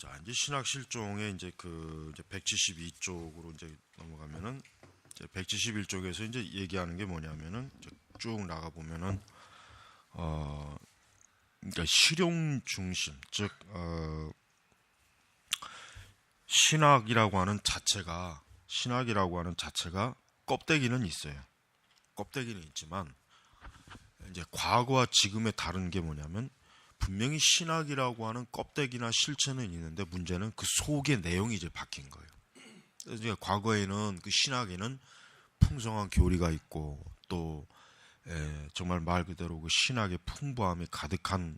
자, 이제 신학 실종의 이제 이제 172쪽으로 이제 넘어가면은 이제 171쪽에서 이제 얘기하는 게 뭐냐면은 이제 쭉 나가 보면은 그러니까 실용 중심, 즉 신학이라고 하는 자체가 껍데기는 있어요. 껍데기는 있지만 이제 과거와 지금의 다른 게 뭐냐면 분명히 신학이라고 하는 껍데기나 실체는 있는데 문제는 그 속의 내용이 이제 바뀐 거예요. 이제 과거에는 그 신학에는 풍성한 교리가 있고 또 정말 말 그대로 그 신학의 풍부함이 가득한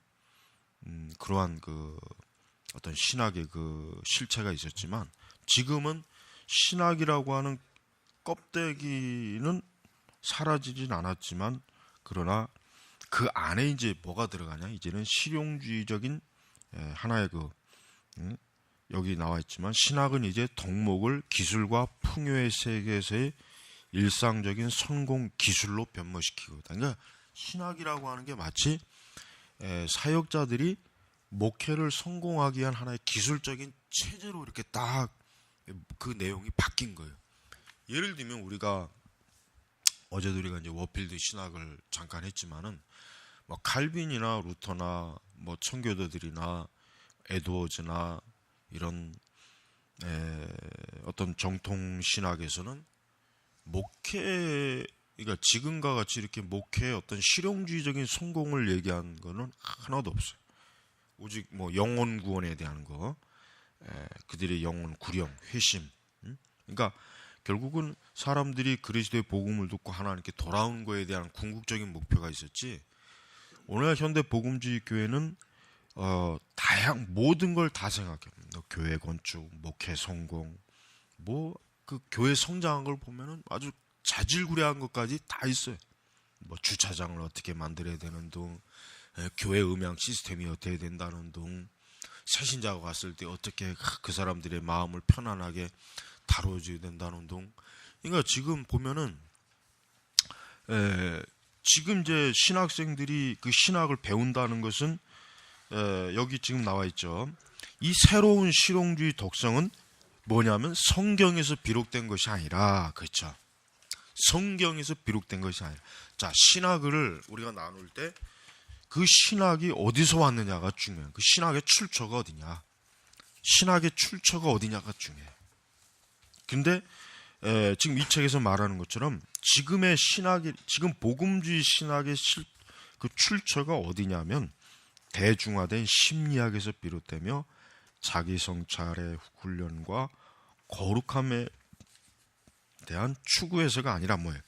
그러한 그 어떤 신학의 그 실체가 있었지만 지금은 신학이라고 하는 껍데기는 사라지진 않았지만 그러나 그 안에 이제 뭐가 들어가냐? 이제는 실용주의적인 하나의 여기 나와 있지만 신학은 이제 덕목을 기술과 풍요의 세계에서의 일상적인 성공 기술로 변모시키고, 그러니까 신학이라고 하는 게 마치 사역자들이 목회를 성공하기 위한 하나의 기술적인 체제로 이렇게 딱 그 내용이 바뀐 거예요. 예를 들면 우리가 어제도 우리가 이제 워필드 신학을 잠깐 했지만은 뭐 칼빈이나 루터나 뭐 청교도들이나 에드워즈나 이런 어떤 정통 신학에서는 목회, 그러니까 지금과 같이 이렇게 목회의 어떤 실용주의적인 성공을 얘기한 거는 하나도 없어요. 오직 뭐 영혼 구원에 대한 거, 그들의 영혼 구령, 회심. 그러니까 결국은 사람들이 그리스도의 복음을 듣고 하나님께 돌아온 거에 대한 궁극적인 목표가 있었지. 오늘 현대 복음주의 교회는 모든 걸 다 생각해요. 교회 건축, 목회 성공, 뭐 그 교회 성장한 걸 보면은 아주 자질구레한 것까지 다 있어요. 뭐 주차장을 어떻게 만들어야 되는 등, 교회 음향 시스템이 어떻게 된다는 등, 새신자가 왔을 때 어떻게 그 사람들의 마음을 편안하게 다뤄줘야 된다는 등. 그러니까 지금 보면은 지금 이제 신학생들이 그 신학을 배운다는 것은 여기 지금 나와 있죠. 이 새로운 실용주의 독성은 뭐냐면 성경에서 비록된 것이 아니라, 그렇죠? 성경에서 비록된 것이 아니라, 자, 신학을 우리가 나눌 때 그 신학이 어디서 왔느냐가 중요해요. 그 신학의 출처가 어디냐, 신학의 출처가 어디냐가 중요해요. 근데 지금 이 책에서 말하는 것처럼 지금의 신학이, 지금 복음주의 신학의 그 출처가 어디냐면 대중화된 심리학에서 비롯되며 자기 성찰의 훈련과 거룩함에 대한 추구에서가 아니라 뭐예요?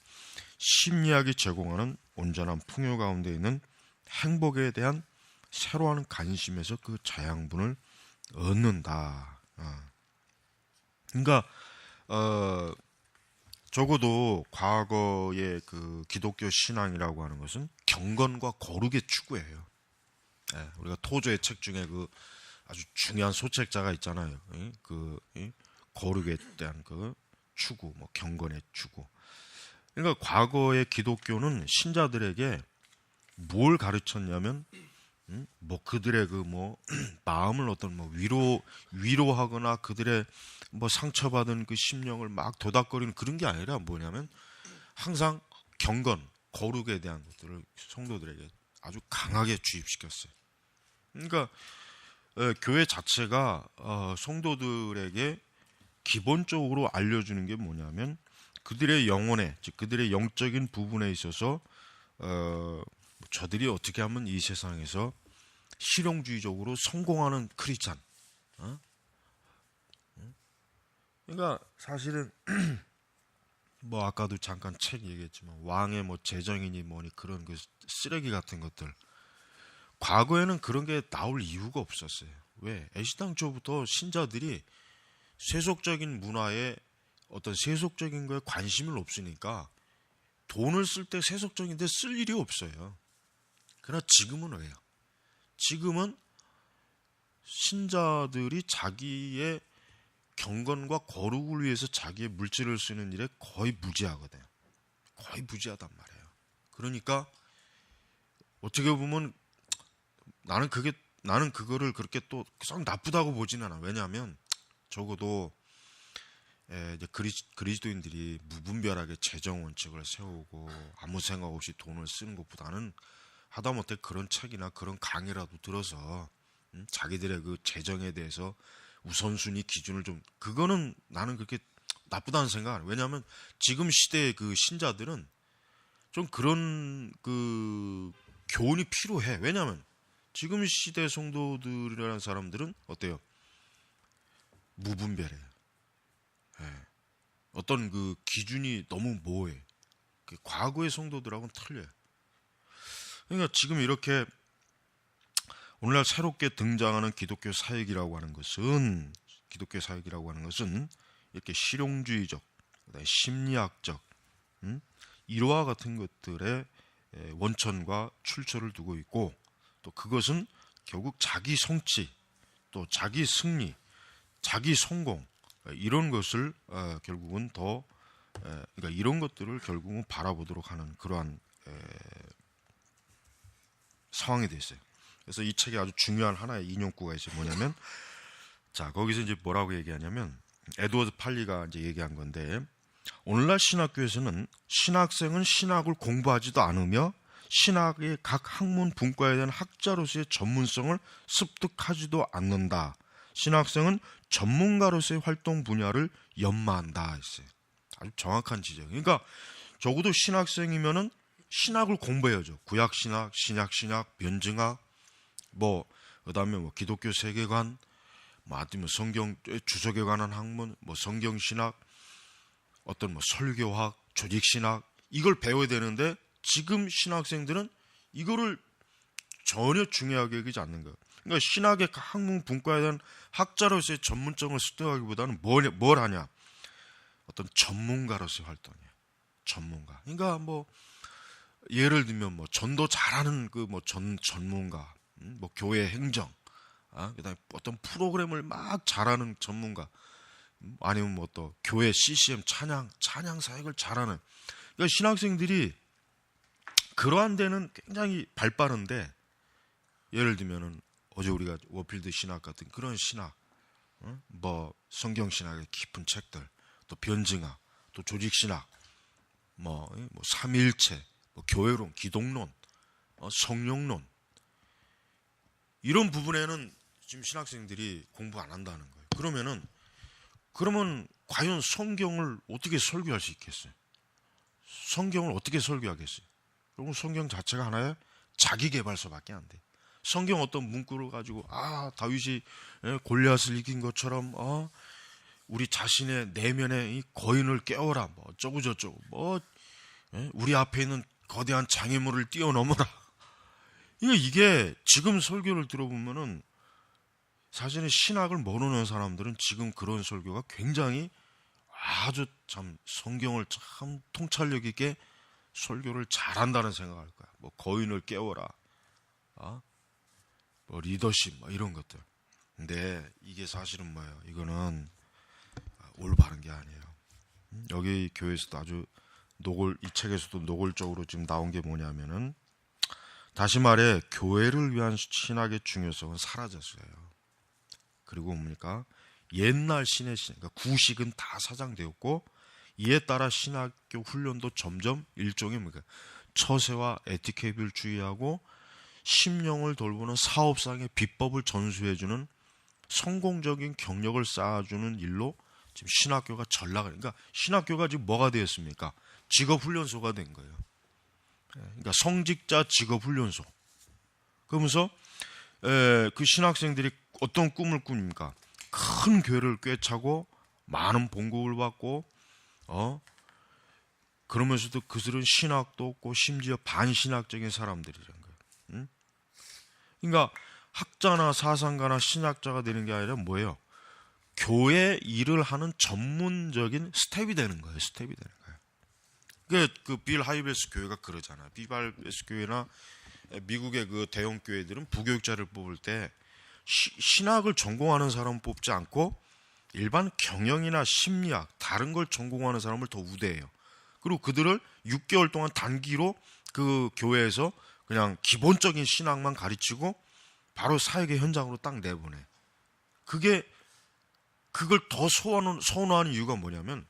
심리학이 제공하는 온전한 풍요 가운데 있는 행복에 대한 새로 하는 관심에서 그 자양분을 얻는다. 그러니까 적어도 과거의 그 기독교 신앙이라고 하는 것은 경건과 거룩의 추구예요. 우리가 토저의 책 중에 그 아주 중요한 소책자가 있잖아요. 거룩에 대한 그 추구, 뭐 경건의 추구. 그러니까 과거의 기독교는 신자들에게 뭘 가르쳤냐면, 뭐 그들의 그 뭐 마음을 어떤 뭐 위로하거나 그들의 뭐 상처받은 그 심령을 막 도닥거리는 그런 게 아니라 뭐냐면 항상 경건, 거룩에 대한 것들을 성도들에게 아주 강하게 주입시켰어요. 그러니까 교회 자체가 성도들에게 기본적으로 알려주는 게 뭐냐면 그들의 영혼에, 즉 그들의 영적인 부분에 있어서 저들이 어떻게 하면 이 세상에서 실용주의적으로 성공하는 크리스찬. 그러니까 사실은 뭐 아까도 잠깐 책 얘기했지만 왕의 뭐 재정이니 뭐니 그런 그 쓰레기 같은 것들, 과거에는 그런 게 나올 이유가 없었어요. 왜? 애시당초부터 신자들이 세속적인 문화에 어떤 세속적인 거에 관심을 없으니까 돈을 쓸 때 세속적인 데 쓸 일이 없어요. 그러나 지금은 왜요? 지금은 신자들이 자기의 경건과 거룩을 위해서 자기의 물질을 쓰는 일에 거의 무지하거든요. 거의 무지하단 말이에요. 그러니까 어떻게 보면 나는 그게 나는 그거를 그렇게 또 썩 나쁘다고 보지는 않아. 왜냐하면 적어도 이제 그리스도인들이 무분별하게 재정 원칙을 세우고 아무 생각 없이 돈을 쓰는 것보다는 하다못해 그런 책이나 그런 강의라도 들어서 자기들의 그 재정에 대해서 우선순위 기준을 좀, 그거는 나는 그렇게 나쁘다는 생각 안 해. 왜냐하면 지금 시대의 그 신자들은 좀 그런 그 교훈이 필요해. 왜냐하면 지금 시대 성도들이라는 사람들은 어때요? 무분별해. 예. 어떤 그 기준이 너무 모호해. 그 과거의 성도들하고는 틀려요. 그러니까 지금 이렇게 오늘날 새롭게 등장하는 기독교 사역이라고 하는 것은 이렇게 실용주의적, 심리학적, 일화 같은 것들의 원천과 출처를 두고 있고, 또 그것은 결국 자기 성취, 또 자기 승리, 자기 성공, 이런 것을 결국은 그러니까 이런 것들을 결국은 바라보도록 하는 그러한 상황이 돼 있어요. 그래서 이 책에 아주 중요한 하나의 인용구가 있어요. 뭐냐면, 자, 거기서 이제 뭐라고 얘기하냐면, 에드워드 팔리가 이제 얘기한 건데, 오늘날 신학교에서는 신학생은 신학을 공부하지도 않으며 신학의 각 학문 분과에 대한 학자로서의 전문성을 습득하지도 않는다. 신학생은 전문가로서의 활동 분야를 연마한다 했어요. 아주 정확한 지적. 그러니까 적어도 신학생이면은 신학을 공부해야죠. 구약신학, 신약신학, 변증학, 그다음에 기독교 세계관, 아니면 성경 주석에 관한 학문, 성경신학, 어떤 설교학, 조직신학, 이걸 배워야 되는데 지금 신학생들은 이거를 전혀 중요하게 여기지 않는 거예요. 그러니까 신학의 학문 분과에 대한 학자로서의 전문성을 습득하기보다는 뭘 하냐? 어떤 전문가로서의 활동이에요. 전문가. 그러니까 예를 들면 전도 잘하는 전문가, 교회 행정, 그다음에 어떤 프로그램을 막 잘하는 전문가, 아니면 또 교회 CCM 찬양 사역을 잘하는. 그러니까 신학생들이 그러한 데는 굉장히 발빠른데, 예를 들면은 어제 우리가 워필드 신학 같은 그런 신학, 성경신학의 깊은 책들, 또 변증학, 또 조직신학, 삼위일체, 교회론, 기독론, 성령론, 이런 부분에는 지금 신학생들이 공부 안 한다는 거예요. 그러면 과연 성경을 어떻게 설교할 수 있겠어요? 성경을 어떻게 설교하겠어요? 그리고 성경 자체가 하나의 자기개발서밖에 안 돼. 성경 어떤 문구를 가지고 다윗이 골리앗을 이긴 것처럼 우리 자신의 내면의 이 거인을 깨워라, 어쩌고 저쩌고, 우리 앞에 있는 거대한 장애물을 뛰어넘어라. 이게 지금 설교를 들어보면은 사실은 신학을 모르는 사람들은 지금 그런 설교가 굉장히 아주 참 성경을 참 통찰력 있게 설교를 잘한다는 생각할 거야. 거인을 깨워라, 리더십, 이런 것들. 근데 이게 사실은 뭐예요? 이거는 올바른 게 아니에요. 여기 교회에서도 아주 이 책에서도 노골적으로 지금 나온 게 뭐냐면은, 다시 말해 교회를 위한 신학의 중요성은 사라졌어요. 그리고 뭡니까? 옛날 신의 그러니까 구식은 다 사장되었고, 이에 따라 신학교 훈련도 점점 일종의 처세와 에티켓을 주의하고 심령을 돌보는 사업상의 비법을 전수해주는 성공적인 경력을 쌓아주는 일로 지금 신학교가 그러니까 신학교가 지금 뭐가 되었습니까? 직업훈련소가 된 거예요. 그러니까 성직자 직업훈련소. 그러면서 그 신학생들이 어떤 꿈을 꿉니까? 큰 교회를 꿰차고 많은 봉급을 받고 그러면서도 그들은 신학도 없고 심지어 반신학적인 사람들이라는 거예요. 그러니까 학자나 사상가나 신학자가 되는 게 아니라 뭐예요? 교회 일을 하는 전문적인 스텝이 되는 거예요. 그 빌 하이베스 교회가 그러잖아요. 빌 하이베스 교회나 미국의 그 대형 교회들은 부교육자를 뽑을 때 신학을 전공하는 사람을 뽑지 않고 일반 경영이나 심리학, 다른 걸 전공하는 사람을 더 우대해요. 그리고 그들을 6개월 동안 단기로 그 교회에서 그냥 기본적인 신학만 가르치고 바로 사역의 현장으로 딱 내보내. 그걸 더 선호하는 이유가 뭐냐면,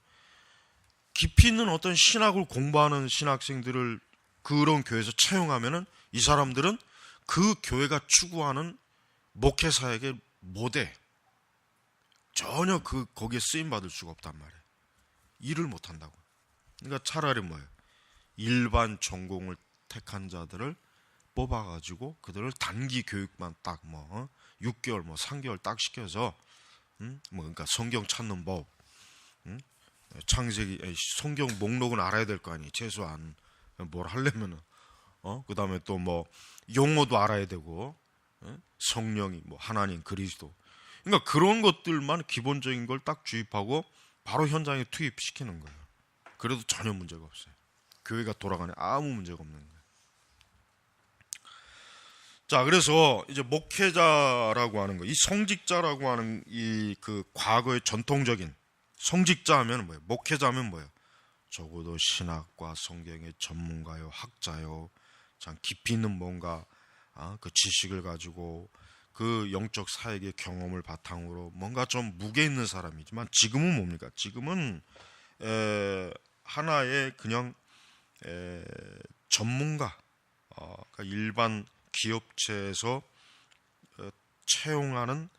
깊이 있는 어떤 신학을 공부하는 신학생들을 그런 교회에서 채용하면은 이 사람들은 그 교회가 추구하는 목회 사역에 못해. 전혀 거기에 쓰임 받을 수가 없단 말이에요. 일을 못 한다고. 그러니까 차라리 뭐예요? 일반 전공을 택한 자들을 뽑아가지고 그들을 단기 교육만 딱 6개월 3개월 딱 시켜서 그러니까 성경 찾는 법, 창세기 성경 목록은 알아야 될 거 아니 최소한 뭘 하려면은 그 다음에 또 용어도 알아야 되고 성령이 하나님 그리스도, 그러니까 그런 것들만 기본적인 걸 딱 주입하고 바로 현장에 투입시키는 거예요. 그래도 전혀 문제가 없어요. 교회가 돌아가네 아무 문제가 없는 거예요. 자, 그래서 이제 목회자라고 하는 거, 이 성직자라고 하는 그 과거의 전통적인 성직자 하면 뭐예요? 목회자 하면 뭐예요? 적어도 신학과 성경의 전문가요, 학자요, 참 깊이 있는 뭔가 그 지식을 가지고 그 영적 사역의 경험을 바탕으로 뭔가 좀 무게 있는 사람이지만, 지금은 뭡니까? 지금은 하나의 그냥 전문가, 그러니까 일반 기업체에서 채용하는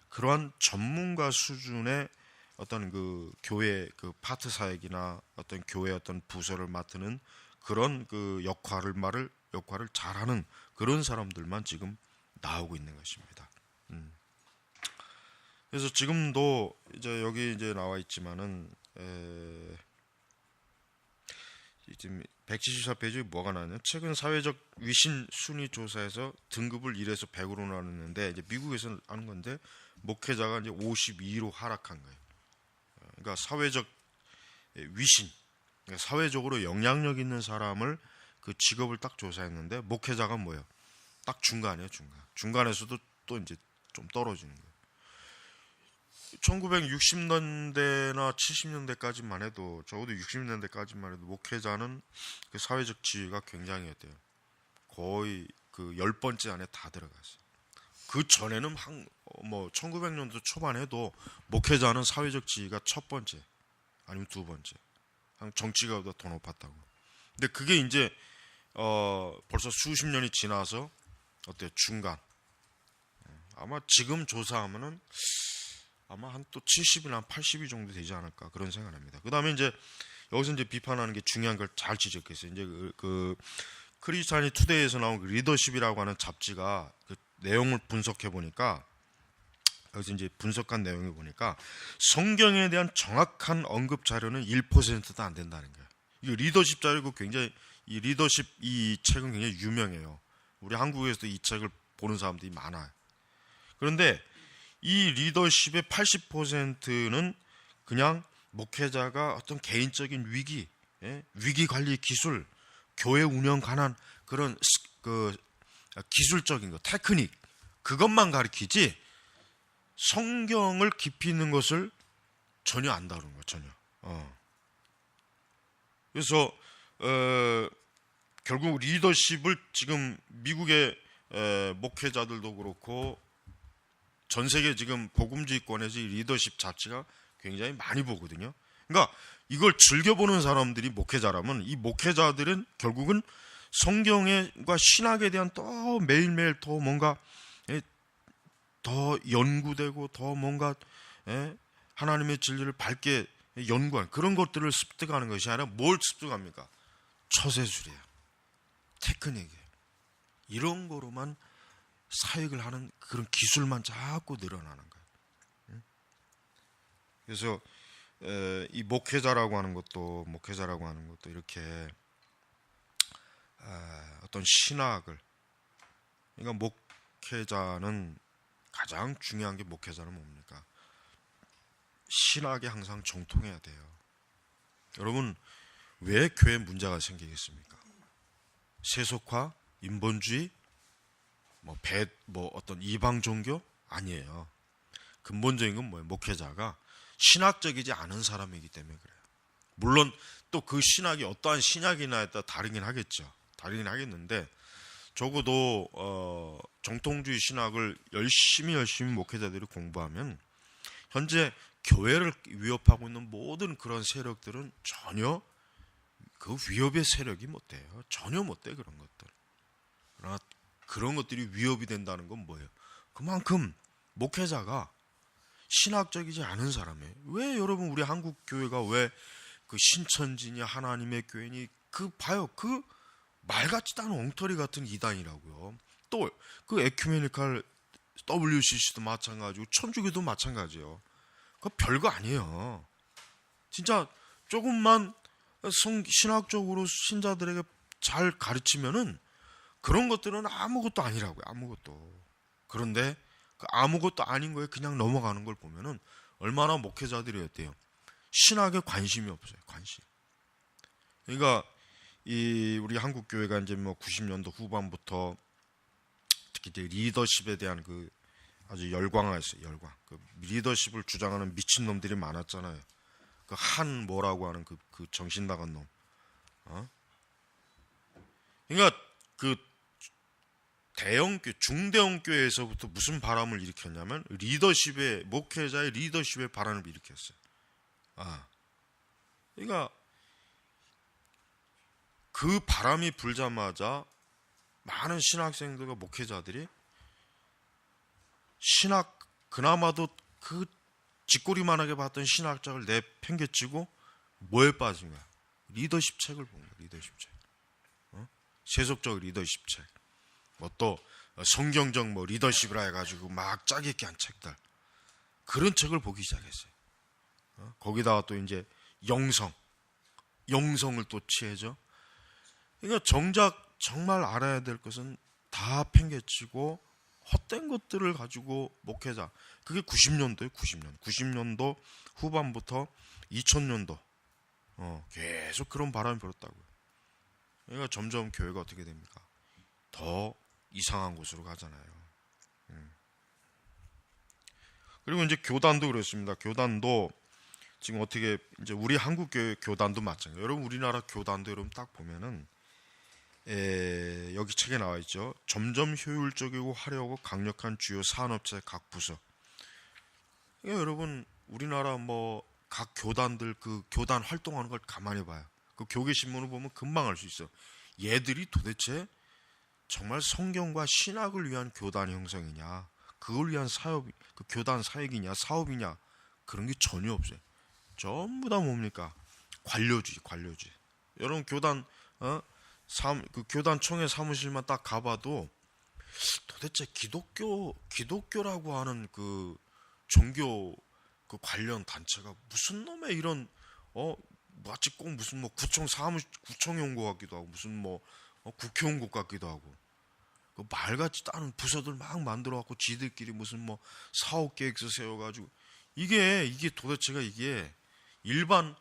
그러한 전문가 수준의 어떤 그 교회 그 파트 사역이나 어떤 교회 어떤 부서를 맡는 그런 그 역할을 잘하는 그런 사람들만 지금 나오고 있는 것입니다. 그래서 지금도 이제 여기 이제 나와 있지만은 지금 174페이지에 뭐가 나왔냐? 최근 사회적 위신 순위 조사에서 등급을 1에서 100으로 나눴는데, 이제 미국에서 하는 건데 목회자가 이제 52로 하락한 거예요. 그러니까 사회적 위신, 그러니까 사회적으로 영향력 있는 사람을 그 직업을 딱 조사했는데 목회자가 뭐예요? 딱 중간이에요, 중간에서도 또 이제 좀 떨어지는 거예요. 1960년대나 70년대까지만 해도, 적어도 60년대까지만 해도 목회자는 그 사회적 지위가 굉장히 어때요? 거의 그 10번째 안에 다 들어갔어요. 그 전에는 1900년도 초반에도 목회자는 사회적 지위가 첫 번째 아니면 두 번째, 정치가보다 더 높았다고. 근데 그게 이제 벌써 수십 년이 지나서 어때요? 중간. 아마 지금 조사하면은 아마 한 또 70이나 80이 정도 되지 않을까 그런 생각을 합니다. 그 다음에 이제 여기서 이제 비판하는 게 중요한 걸 잘 지적했어요. 이제 그 크리스찬이 투데이에서 나온 그 리더십이라고 하는 잡지가 그 내용을 분석해 보니까, 여기서 이제 분석한 내용을 보니까 성경에 대한 정확한 언급 자료는 1%도 안 된다는 거예요. 이 리더십 자료고 굉장히 이 리더십 이 책은 굉장히 유명해요. 우리 한국에서도 이 책을 보는 사람들이 많아요. 그런데 이 리더십의 80%는 그냥 목회자가 어떤 개인적인 위기 관리 기술, 교회 운영 관한 그런 그 기술적인 거, 테크닉, 그것만 가르치지 성경을 깊이 있는 것을 전혀 안 다루는 거예요, 전혀. 그래서 결국 리더십을 지금 미국의 목회자들도 그렇고 전 세계 지금 복음주의권에서 이 리더십 잡지가 굉장히 많이 보거든요. 그러니까 이걸 즐겨보는 사람들이 목회자라면, 이 목회자들은 결국은 성경과 신학에 대한 또 매일매일 더 뭔가 더 연구되고 더 뭔가 하나님의 진리를 밝게 연구한 그런 것들을 습득하는 것이 아니라 뭘 습득합니까? 처세술이에요, 테크닉이에요. 이런 거로만 사역을 하는 그런 기술만 자꾸 늘어나는 거예요. 그래서 이 목회자라고 하는 것도 이렇게 어떤 신학을, 그러니까 목회자는 가장 중요한 게, 목회자는 뭡니까? 신학에 항상 정통해야 돼요. 여러분, 왜 교회에 문제가 생기겠습니까? 세속화, 인본주의, 어떤 이방 종교? 아니에요. 근본적인 건 뭐예요? 목회자가 신학적이지 않은 사람이기 때문에 그래요. 물론 또 그 신학이 어떠한 신학이냐에 따라 다르긴 하겠죠. 다르긴 하겠는데, 적어도 정통주의 신학을 열심히 목회자들이 공부하면 현재 교회를 위협하고 있는 모든 그런 세력들은 전혀 그 위협의 세력이 못 돼요. 전혀 못 돼, 그런 것들. 그러나 그런 것들이 위협이 된다는 건 뭐예요? 그만큼 목회자가 신학적이지 않은 사람이에요. 왜 여러분 우리 한국 교회가 왜 그 신천지니 하나님의 교회니 그 봐요, 그 말 같지도 않은 엉터리 같은 이단이라고요. 또 그 에큐메니칼 WCC도 마찬가지고 천주교도 마찬가지예요. 그 별거 아니에요. 진짜 조금만 신학적으로 신자들에게 잘 가르치면은 그런 것들은 아무것도 아니라고요. 아무것도. 그런데 그 아무것도 아닌 거에 그냥 넘어가는 걸 보면은 얼마나 목회자들이 어때요? 신학에 관심이 없어요. 관심. 그러니까 이 우리 한국 교회가 이제 뭐 90년도 후반부터 특히 이제 리더십에 대한 그 아주 열광하였어요. 열광. 그 리더십을 주장하는 미친 놈들이 많았잖아요. 그 한 뭐라고 하는 그 정신 나간 놈. 그러니까 그 중대형 교회에서부터 무슨 바람을 일으켰냐면 리더십의 목회자의 리더십의 바람을 일으켰어요. 그러니까 그 바람이 불자마자 많은 신학생들과 목회자들이 신학 그나마도 그 쥐꼬리만하게 봤던 신학자를 내팽개치고 뭐에 빠진 거야? 리더십 책을 본 거야. 리더십 책. 세속적 리더십 책. 뭐 또 성경적 뭐 리더십이라 해가지고 막 짜깁기 한 책들. 그런 책을 보기 시작했어요. 거기다가 또 이제 영성을 또 취해져. 그러니까 정작 정말 알아야 될 것은 다 팽개치고 헛된 것들을 가지고 목회자. 그게 90년도에 90년도 후반부터 2000년도 계속 그런 바람이 불었다고요. 그러니까 점점 교회가 어떻게 됩니까? 더 이상한 곳으로 가잖아요. 그리고 이제 교단도 그렇습니다. 교단도 지금 어떻게 이제 우리 한국 교회 교단도 마찬가지예요. 여러분 우리나라 교단도 여러분 딱 보면은 여기 책에 나와 있죠. 점점 효율적이고 화려하고 강력한 주요 산업체 각 부서. 그러니까 여러분 우리나라 뭐 각 교단들 그 교단 활동하는 걸 가만히 봐요. 그 교계 신문을 보면 금방 알 수 있어. 얘들이 도대체 정말 성경과 신학을 위한 교단 형성이냐, 그걸 위한 사업, 그 교단 사역이냐, 사업이냐 그런 게 전혀 없어요. 전부 다 뭡니까? 관료주의. 여러분 교단 그 교단총회 사무실만 딱 가봐도 도대체 기독교라고 하는 그 종교 그 관련 단체가 무슨 놈의 이런 마치 꼭 무슨 뭐 구청에 온 것 같기도 하고 무슨 뭐 국회 온 것 같기도 하고 그 말 같지도 않은 부서들 막 만들어 갖고 지들끼리 무슨 뭐 사업 계획서 세워가지고 이게 도대체가 이게 일반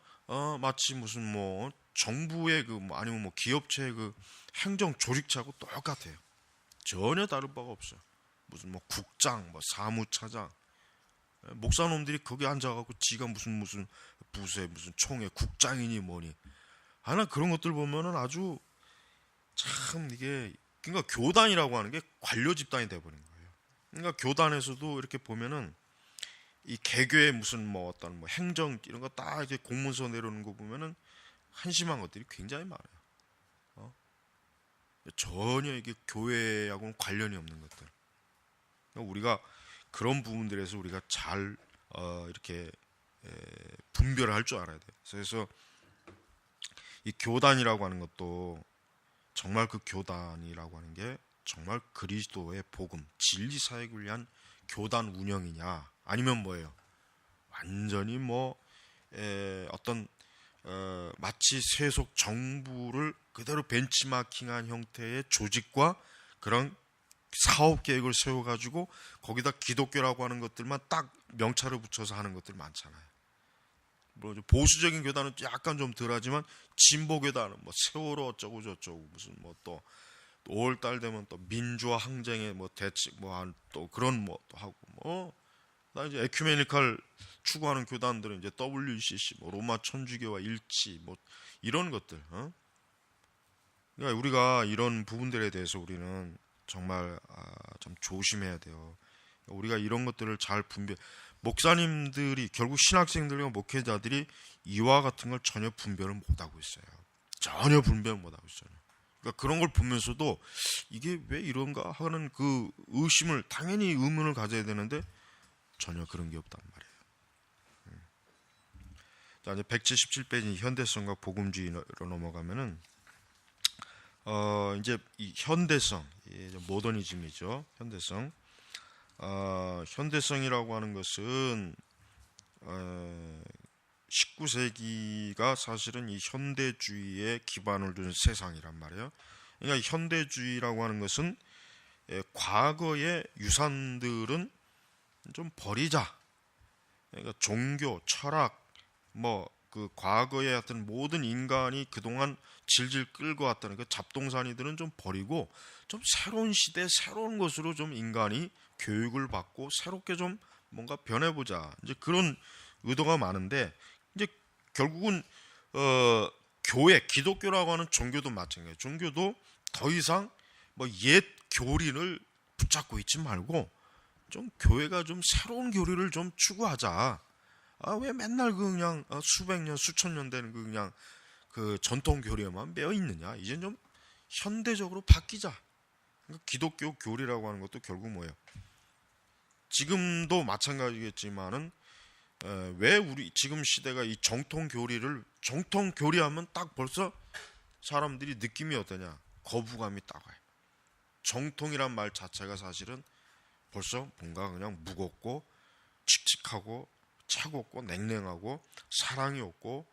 마치 무슨 뭐 정부의 그 뭐 아니면 뭐 기업체의 그 행정 조직차하고 똑같아요. 전혀 다른 바가 없어요. 무슨 뭐 국장, 뭐 사무차장, 목사놈들이 거기 앉아갖고 지가 무슨 부서에 무슨 총회 국장이니 뭐니 하나 그런 것들 보면은 아주 참 이게 그러니까 교단이라고 하는 게 관료 집단이 돼버린 거예요. 그러니까 교단에서도 이렇게 보면은 이 개교의 무슨 뭐 어떤 뭐 행정 이런 거 딱 이렇게 공문서 내려오는 거 보면은 한심한 것들이 굉장히 많아요. 전혀 이게 교회하고는 관련이 없는 것들. 그러니까 우리가 그런 부분들에서 우리가 잘 이렇게 분별을 할 줄 알아야 돼요. 그래서 이 교단이라고 하는 것도 정말 그 교단이라고 하는 게 정말 그리스도의 복음, 진리 사역을 위한 교단 운영이냐 아니면 뭐예요? 완전히 뭐 어떤 마치 세속 정부를 그대로 벤치마킹한 형태의 조직과 그런 사업 계획을 세워가지고 거기다 기독교라고 하는 것들만 딱 명찰을 붙여서 하는 것들 많잖아요. 뭐 보수적인 교단은 약간 좀 덜하지만 진보 교단은 뭐 세월호 어쩌고 저쩌고 무슨 뭐 또 5월달 되면 또 민주화 항쟁에 뭐 대책 뭐 또 그런 뭐 또 하고 뭐 나 이제 에큐메니칼 추구하는 교단들은 이제 WCC 뭐 로마 천주교와 일치 뭐 이런 것들 그러니까 우리가 이런 부분들에 대해서 우리는 정말 좀 조심해야 돼요. 우리가 이런 것들을 잘 분별, 목사님들이 결국 신학생들과 목회자들이 이와 같은 걸 전혀 분별을 못하고 있어요. 전혀 분별 못하고 있어요. 그러니까 그런 걸 보면서도 이게 왜 이런가 하는 그 의심을, 당연히 의문을 가져야 되는데 전혀 그런 게 없단 말이에요. 자, 이제 177페이지 현대성과 복음주의로 넘어가면은 이제 이 현대성, 모더니즘이죠. 현대성. 현대성이라고 하는 것은 19세기가 사실은 이 현대주의에 기반을 둔 세상이란 말이에요. 그러니까 현대주의라고 하는 것은 과거의 유산들은 좀 버리자. 그러니까 종교, 철학, 뭐 그 과거에 하여튼 모든 인간이 그동안 질질 끌고 왔다는 그 잡동사니들은 좀 버리고 좀 새로운 시대, 새로운 것으로 좀 인간이 교육을 받고 새롭게 좀 뭔가 변해보자. 이제 그런 의도가 많은데 이제 결국은 교회, 기독교라고 하는 종교도 마찬가지예요. 종교도 더 이상 뭐 옛 교리를 붙잡고 있지 말고 좀 교회가 좀 새로운 교리를 좀 추구하자. 왜 맨날 그 그냥 수백 년, 수천 년 되는 그 그냥 그 전통 교리에만 매여 있느냐? 이제 좀 현대적으로 바뀌자. 그러니까 기독교 교리라고 하는 것도 결국 뭐예요? 지금도 마찬가지겠지만은 왜 우리 지금 시대가 이 정통 교리를 정통 교리하면 딱 벌써 사람들이 느낌이 어떠냐? 거부감이 딱 와요. 정통이란 말 자체가 사실은 벌써 뭔가 그냥 무겁고 칙칙하고 차갑고 냉랭하고 사랑이 없고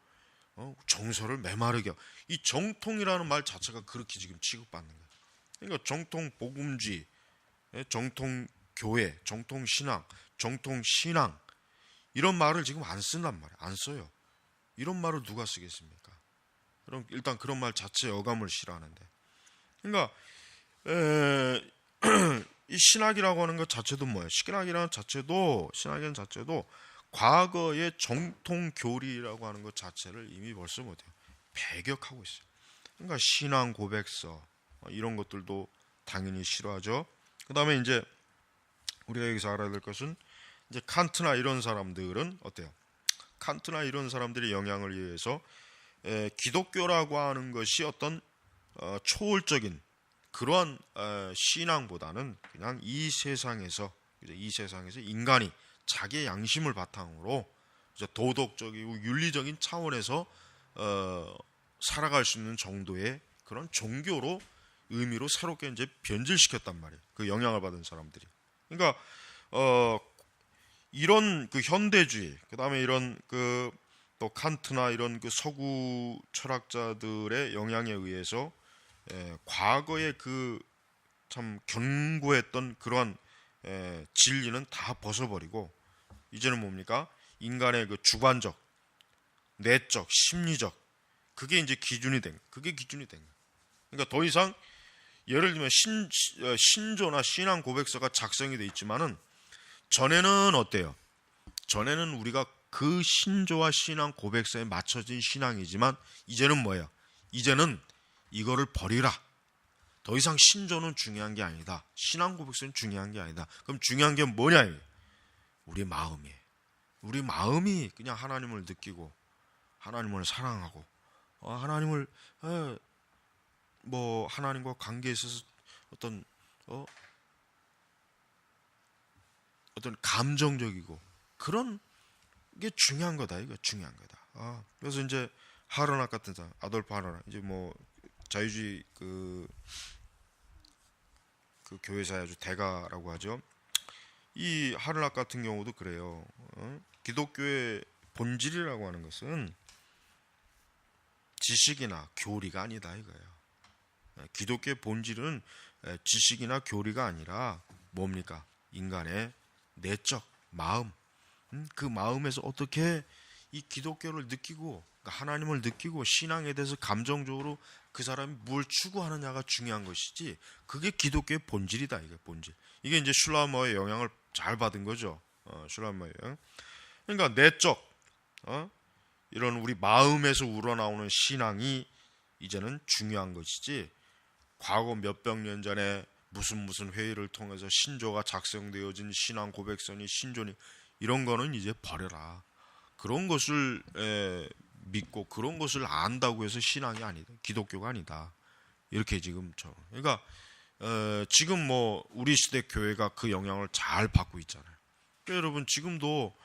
정서를 메마르게 하고, 이 정통이라는 말 자체가 그렇게 지금 취급받는 거예요. 그러니까 정통 복음주의, 정통 교회, 정통 신앙, 정통 신앙 이런 말을 지금 안 쓴단 말이에요. 안 써요. 이런 말을 누가 쓰겠습니까? 그럼 일단 그런 말 자체에 어감을 싫어하는데, 그러니까 이 신학이라고 하는 것 자체도 뭐예요? 신학이라는 자체도 과거의 정통 교리라고 하는 것 자체를 이미 벌써 못해요. 배격하고 있어요. 그러니까 신앙 고백서 이런 것들도 당연히 싫어하죠. 그 다음에 이제 우리가 여기서 알아야 될 것은 이제 칸트나 이런 사람들은 어때요? 칸트나 이런 사람들의 영향을 의해서 기독교라고 하는 것이 어떤 초월적인 그러한 신앙보다는 그냥 이 세상에서 인간이 자기의 양심을 바탕으로 도덕적이고 윤리적인 차원에서 살아갈 수 있는 정도의 그런 종교로 의미로 새롭게 이제 변질시켰단 말이에요. 그 영향을 받은 사람들이. 그러니까 이런 그 현대주의, 그 다음에 이런 그 또 칸트나 이런 그 서구 철학자들의 영향에 의해서 과거의 그 참 견고했던 그러한 진리는 다 벗어버리고 이제는 뭡니까? 인간의 그 주관적, 내적, 심리적 그게 이제 기준이 된 거예요. 그러니까 더 이상 예를 들면 신조나 신앙 고백서가 작성이 돼 있지만은 전에는 어때요? 전에는 우리가 그 신조와 신앙 고백서에 맞춰진 신앙이지만 이제는 뭐예요? 이제는 이거를 버리라. 더 이상 신조는 중요한 게 아니다. 신앙 고백서는 중요한 게 아니다. 그럼 중요한 게 뭐냐? 우리 마음이에요. 우리 마음이 그냥 하나님을 느끼고 하나님을 사랑하고 하나님을 뭐 하나님과 관계에 있어서 어떤 감정적이고 그런 게 중요한 거다. 이거 중요한 거다. 그래서 이제 하르낙 같은 사람, 아돌프 하르낙 이제 뭐 자유주의 그 교회사의 아주 대가라고 하죠. 이 하르낙 같은 경우도 그래요. 기독교의 본질이라고 하는 것은 지식이나 교리가 아니다 이거예요. 기독교의 본질은 지식이나 교리가 아니라 뭡니까? 인간의 내적 마음. 그 마음에서 어떻게 이 기독교를 느끼고 하나님을 느끼고 신앙에 대해서 감정적으로 그 사람이 뭘 추구하느냐가 중요한 것이지 그게 기독교의 본질이다. 이게 본질. 이게 이제 슐라머의 영향을 잘 받은 거죠. 슐라머의 영향. 그러니까 내적 이런 우리 마음에서 우러나오는 신앙이 이제는 중요한 것이지, 과거 몇백 년 전에 무슨 회의를 통해서 신조가 작성되어진 신앙 고백선이 신조니 이런 거는 이제 버려라. 그런 것을 믿고 그런 것을 안다고 해서 신앙이 아니다. 기독교가 아니다. 이렇게 지금 그러니까 지금 뭐 우리 시대 교회가 그 영향을 잘 받고 있잖아요. 그러니까 여러분 지금도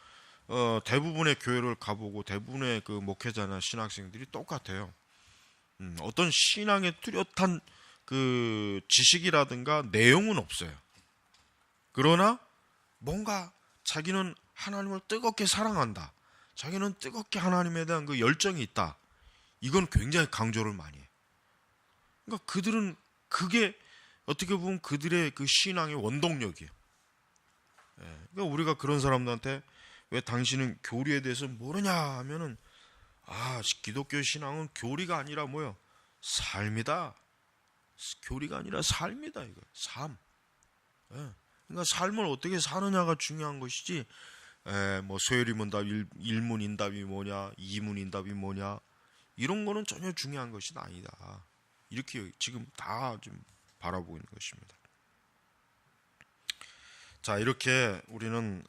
대부분의 교회를 가보고 대부분의 그 목회자나 신학생들이 똑같아요. 어떤 신앙의 뚜렷한 그 지식이라든가 내용은 없어요. 그러나 뭔가 자기는 하나님을 뜨겁게 사랑한다. 자기는 뜨겁게 하나님에 대한 그 열정이 있다. 이건 굉장히 강조를 많이 해요. 그러니까 그들은 그게 어떻게 보면 그들의 그 신앙의 원동력이에요. 그러니까 우리가 그런 사람들한테 왜 당신은 교리에 대해서 모르냐 하면은 기독교 신앙은 교리가 아니라 뭐요? 삶이다. 교리가 아니라 삶이다. 이거 삶. 그러니까 삶을 어떻게 사느냐가 중요한 것이지. 뭐 서열이문답, 일문인답이 뭐냐, 이문인답이 뭐냐 이런 거는 전혀 중요한 것이 아니다. 이렇게 지금 다 좀 바라보고 있는 것입니다. 자, 이렇게 우리는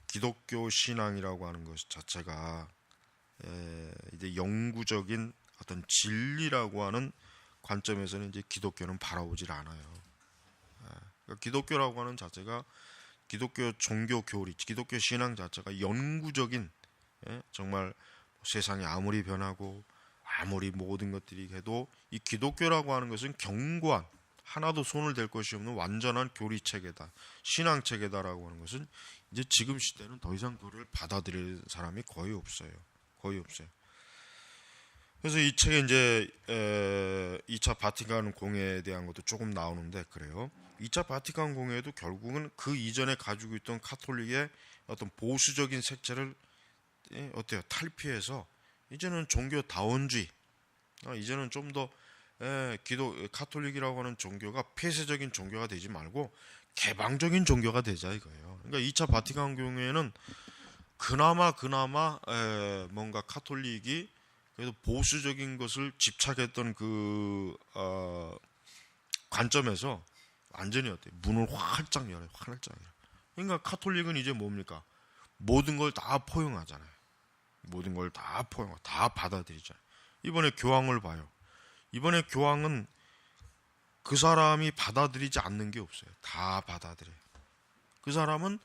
기독교 신앙이라고 하는 것 자체가 이제 영구적인 어떤 진리라고 하는 관점에서는 이제 기독교는 바라보질 않아요. 그러니까 기독교라고 하는 자체가 기독교 종교 교리, 기독교 신앙 자체가 영구적인 정말 세상이 아무리 변하고 아무리 모든 것들이 해도 이 기독교라고 하는 것은 견고한 하나도 손을 댈 것이 없는 완전한 교리 체계다, 신앙 체계다라고 하는 것은 이제 지금 시대는 더 이상 그를 받아들일 사람이 거의 없어요. 거의 없어요. 그래서 이 책에 이제 2차 바티칸 공회에 대한 것도 조금 나오는데 그래요. 2차 바티칸 공회에도 결국은 그 이전에 가지고 있던 카톨릭의 어떤 보수적인 색채를 어때요? 탈피해서 이제는 종교다원주의, 이제는 좀 더 카톨릭이라고 하는 종교가 폐쇄적인 종교가 되지 말고 개방적인 종교가 되자 이거예요. 그러니까 2차 바티칸 공회는 그나마 뭔가 카톨릭이 그래도 보수적인 것을 집착했던 그 관점에서 완전히 어때요? 문을 활짝 열어요. 활짝 열어요. 그러니까 카톨릭은 이제 뭡니까? 모든 걸 다 포용하잖아요. 모든 걸 다 포용하고 다 받아들이잖아요. 이번에 교황을 봐요. 이번에 교황은 그 사람이 받아들이지 않는 게 없어요. 다 받아들여요. 그 사람은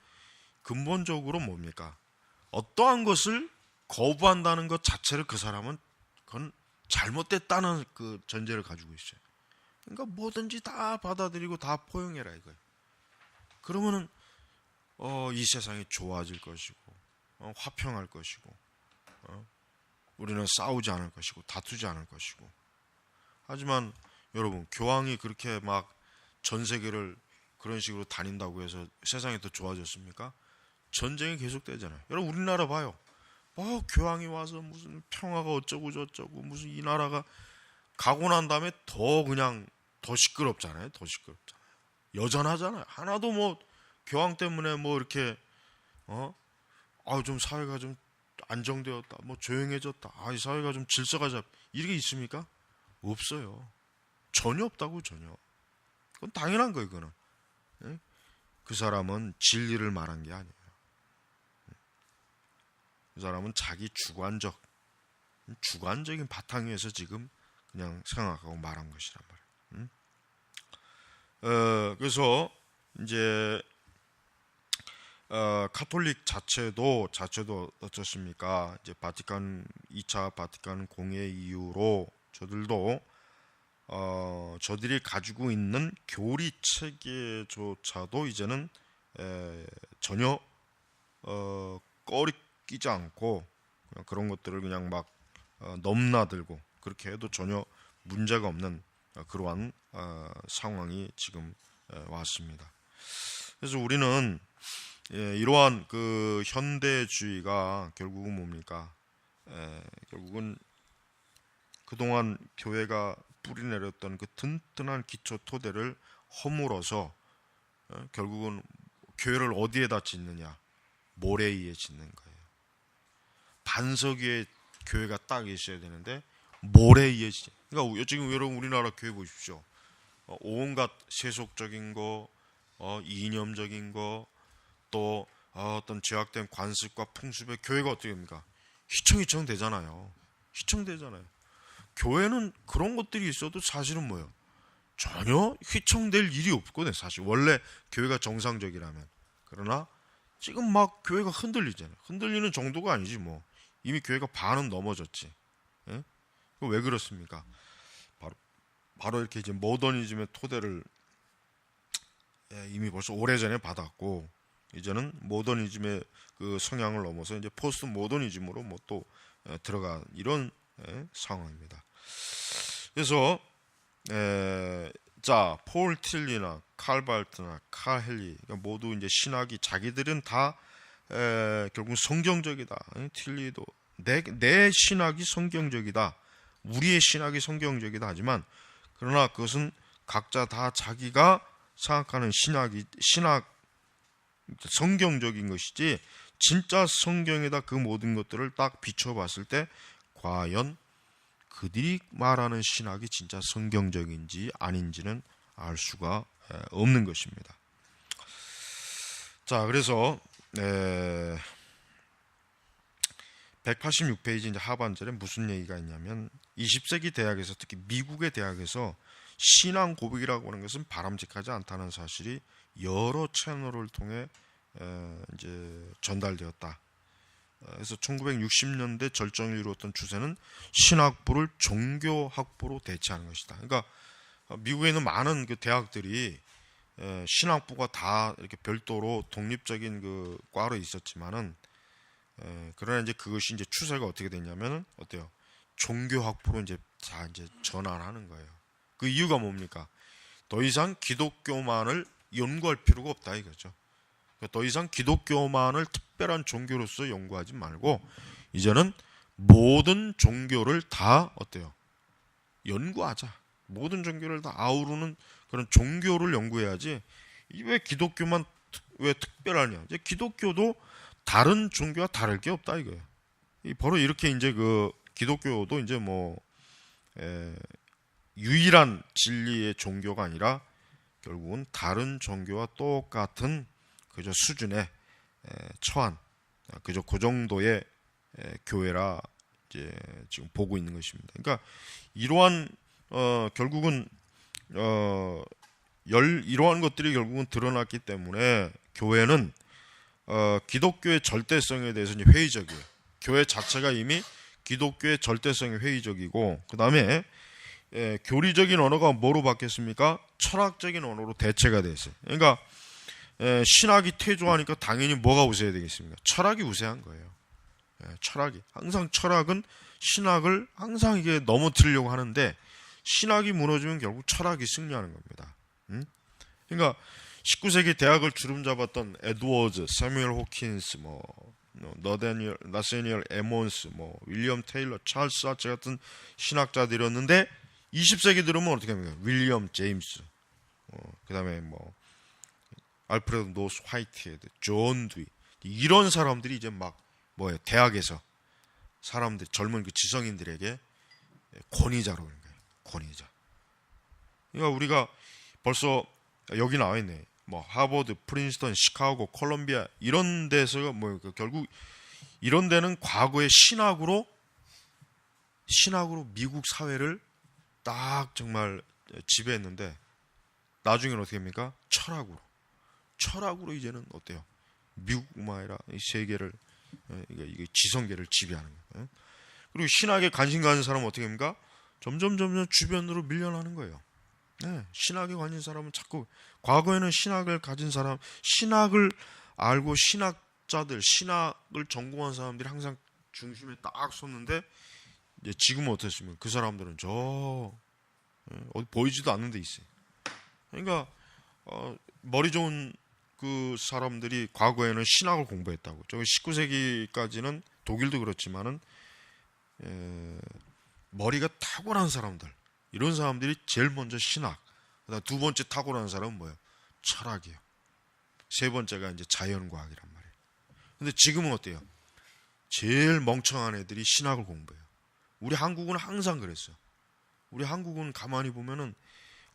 근본적으로 뭡니까? 어떠한 것을 거부한다는 것 자체를 그 사람은 그건 잘못됐다는 그 전제를 가지고 있어요. 그러니까 뭐든지 다 받아들이고 다 포용해라 이거예요. 그러면은 이 세상이 좋아질 것이고 화평할 것이고 우리는 싸우지 않을 것이고 다투지 않을 것이고. 하지만 여러분 교황이 그렇게 막 전 세계를 그런 식으로 다닌다고 해서 세상이 더 좋아졌습니까? 전쟁이 계속되잖아요. 여러분 우리나라 봐요. 교황이 와서 무슨 평화가 어쩌고 저쩌고 무슨 이 나라가 가고 난 다음에 그냥 더 시끄럽잖아요. 더 시끄럽잖아요. 여전하잖아요. 하나도 뭐 교황 때문에 뭐 이렇게 좀 사회가 좀 안정되었다. 뭐 조용해졌다. 이 사회가 좀 질서가 이렇게 있습니까? 없어요. 전혀 없다고 전혀. 그건 당연한 거예요. 그거는. 그 사람은 진리를 말한 게 아니에요. 그 사람은 자기 주관적인 바탕 위에서 지금 그냥 생각하고 말한 것이란 말이에요. 그래서 이제 카톨릭 자체도 어떻습니까? 이제 2차 바티칸 공회 이후로 저들도 저들이 가지고 있는 교리 체계조차도 이제는 전혀 꺼리끼지 않고 그냥 그런 것들을 그냥 막 넘나들고 그렇게 해도 전혀 문제가 없는 그러한 상황이 지금 왔습니다. 그래서 우리는 이러한 그 현대주의가 결국은 뭡니까? 결국은 그동안 교회가 뿌리내렸던 그 튼튼한 기초 토대를 허물어서 결국은 교회를 어디에다 짓느냐? 모래 위에 짓는 거예요. 반석 위에 교회가 딱 있어야 되는데 몰에 이어지지. 그러니까 지금 여러분 우리나라 교회 보십시오. 온갖 세속적인 거, 이념적인 거, 또 어떤 제약된 관습과 풍습의 교회가 어떻게 됩니까? 휘청휘청 되잖아요. 휘청되잖아요. 교회는 그런 것들이 있어도 사실은 뭐예요? 전혀 휘청될 일이 없거든요. 사실 원래 교회가 정상적이라면. 그러나 지금 막 교회가 흔들리잖아요. 흔들리는 정도가 아니지 뭐. 이미 교회가 반은 넘어졌지. 예? 왜 그렇습니까? 바로 이렇게 이제 모더니즘의 토대를 이미 벌써 오래전에 받았고, 이제는 모더니즘의 그 성향을 넘어서 이제 포스트 모더니즘으로 뭐 또 들어간 이런 상황입니다. 그래서 자, 폴 틸리나 칼 발트나 칼 헨리 모두 이제 신학이 자기들은 다 결국 성경적이다. 틸리도 내 신학이 성경적이다. 우리의 신학이 성경적이다 하지만 그러나 그것은 각자 다 자기가 생각하는 신학 성경적인 것이지 진짜 성경에다 그 모든 것들을 딱 비춰봤을 때 과연 그들이 말하는 신학이 진짜 성경적인지 아닌지는 알 수가 없는 것입니다. 자, 그래서 186페이지 이제 하반절에 무슨 얘기가 있냐면 20세기 대학에서 특히 미국의 대학에서 신앙 고백이라고 하는 것은 바람직하지 않다는 사실이 여러 채널을 통해 이제 전달되었다. 그래서 1960년대 절정을 이루었던 추세는 신학부를 종교학부로 대체하는 것이다. 그러니까 미국에 있는 많은 그 대학들이 신학부가 다 이렇게 별도로 독립적인 그 과로 있었지만은 그러나 이제 그것이 이제 추세가 어떻게 됐냐면은 어때요? 종교학부로 이제 다 이제 전환하는 거예요. 그 이유가 뭡니까? 더 이상 기독교만을 연구할 필요가 없다 이거죠. 더 이상 기독교만을 특별한 종교로서 연구하지 말고 이제는 모든 종교를 다 어때요? 연구하자. 모든 종교를 다 아우르는 그런 종교를 연구해야지. 왜 기독교만 왜 특별하냐? 이제 기독교도 다른 종교와 다를 게 없다 이거예요. 바로 이렇게 이제 그 기독교도 이제 뭐 유일한 진리의 종교가 아니라 결국은 다른 종교와 똑같은 그저 수준에 처한 그저 그 정도의 교회라 이제 지금 보고 있는 것입니다. 그러니까 이러한 결국은 이러한 것들이 결국은 드러났기 때문에 교회는 기독교의 절대성에 대해서 이제 회의적이에요. 교회 자체가 이미 기독교의 절대성이 회의적이고 그 다음에 교리적인 언어가 뭐로 바뀌었습니까? 철학적인 언어로 대체가 됐어요. 그러니까 신학이 퇴조하니까 당연히 뭐가 우세해야 되겠습니까? 철학이 우세한 거예요. 철학이 항상 철학은 신학을 항상 이게 넘어뜨리려고 하는데 신학이 무너지면 결국 철학이 승리하는 겁니다. 그러니까 19세기 대학을 주름잡았던 에드워즈, 사뮤엘 호킨스, 나세니얼 에몬스, 윌리엄 테일러, 찰스 하츠 같은 신학자들이었는데 20세기 들으면 어떻게 합니까? 윌리엄 제임스, 그 다음에 알프레드 노스 화이트헤드, 존 드위 이런 사람들이 이제 막 뭐예요? 대학에서 사람들 젊은 그 지성인들에게 권위자로 그런 거예요. 권위자. 그러니까 우리가 벌써 여기 나와 있네. 하버드, 프린스턴, 시카고, 콜롬비아 이런 데서 결국 이런 데는 과거의 신학으로 미국 사회를 딱 정말 지배했는데 나중에는 어떻게 합니까? 철학으로 이제는 어때요? 미국뿐만 아니라 이 세계를 이게 지성계를 지배하는 거예요. 그리고 신학에 관심 가진 사람은 어떻게 합니까? 점점 주변으로 밀려나는 거예요. 신학에 관심 사람은 자꾸 과거에는 신학을 가진 사람, 신학을 알고 신학자들, 신학을 전공한 사람들이 항상 중심에 딱 섰는데 이제 지금은 어떻습니까? 그 사람들은 어디 보이지도 않는 데 있어요. 그러니까 머리 좋은 그 사람들이 과거에는 신학을 공부했다고. 19세기까지는 독일도 그렇지만은 머리가 탁월한 사람들, 이런 사람들이 제일 먼저 신학, 그다음 두 번째 탁월한 사람은 뭐예요? 철학이에요. 세 번째가 이제 자연과학이란 말이에요. 근데 지금은 어때요? 제일 멍청한 애들이 신학을 공부해요. 우리 한국은 항상 그랬어요. 우리 한국은 가만히 보면은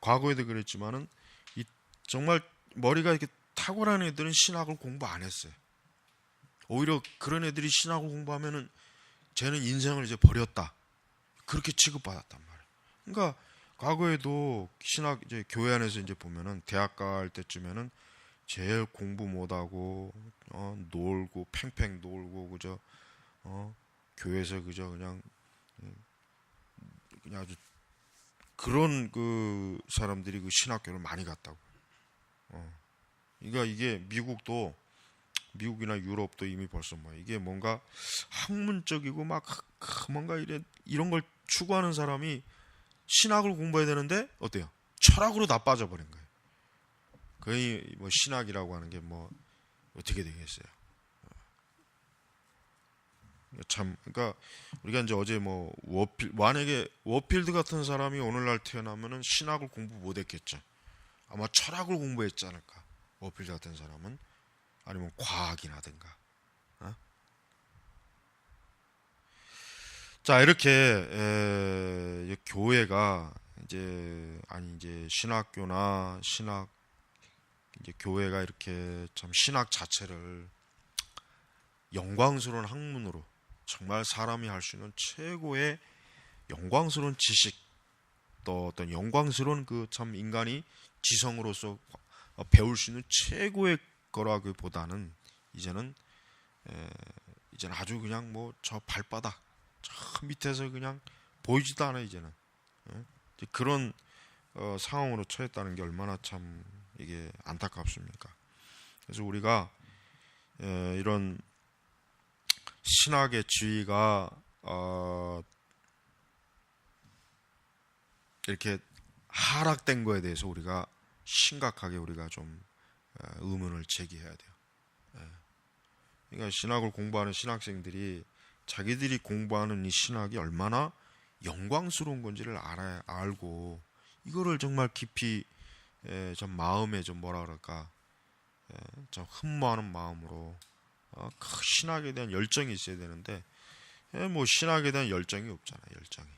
과거에도 그랬지만은 이 정말 머리가 이렇게 탁월한 애들은 신학을 공부 안 했어요. 오히려 그런 애들이 신학을 공부하면은 쟤는 인생을 이제 버렸다, 그렇게 취급받았단 말이에요. 그러니까 과거에도 신학 이제 교회 안에서 이제 보면은 대학 갈 때쯤에는 제일 공부 못하고 놀고 팽팽 놀고 그저 교회에서 그저 그냥 아주 그런 그 사람들이 그 신학교를 많이 갔다고. 그러니까 이게 미국이나 유럽도 이미 벌써 뭐 이게 뭔가 학문적이고 막 뭔가 이런 걸 추구하는 사람이 신학을 공부해야 되는데 어때요? 철학으로 다 빠져버린 거예요. 거의 뭐 신학이라고 하는 게 뭐 어떻게 되겠어요? 참, 그러니까 우리가 이제 어제 뭐 만약에 워필드 같은 사람이 오늘날 태어나면은 신학을 공부 못했겠죠. 아마 철학을 공부했지 않을까. 워필드 같은 사람은 아니면 과학이라든가. 자, 이렇게 교회가 이제 신학교나 이제 교회가 이렇게 참 신학 자체를 영광스러운 학문으로 정말 사람이 할 수 있는 최고의 영광스러운 지식, 또 어떤 영광스러운 그 참 인간이 지성으로서 배울 수 있는 최고의 거라기보다는 이제는 아주 그냥 뭐 저 발바닥 저 밑에서 그냥 보이지도 않아 이제는. 이제 그런 상황으로 처했다는 게 얼마나 참 이게 안타깝습니까? 그래서 우리가 이런 신학의 지위가 이렇게 하락된 거에 대해서 우리가 심각하게 우리가 좀 의문을 제기해야 돼요. 그러니까 신학을 공부하는 신학생들이 자기들이 공부하는 이 신학이 얼마나 영광스러운 건지를 알고 이거를 정말 깊이 좀 마음에 좀 뭐라 그럴까 좀 흠모하는 마음으로 신학에 대한 열정이 있어야 되는데 뭐 신학에 대한 열정이 없잖아요. 열정이.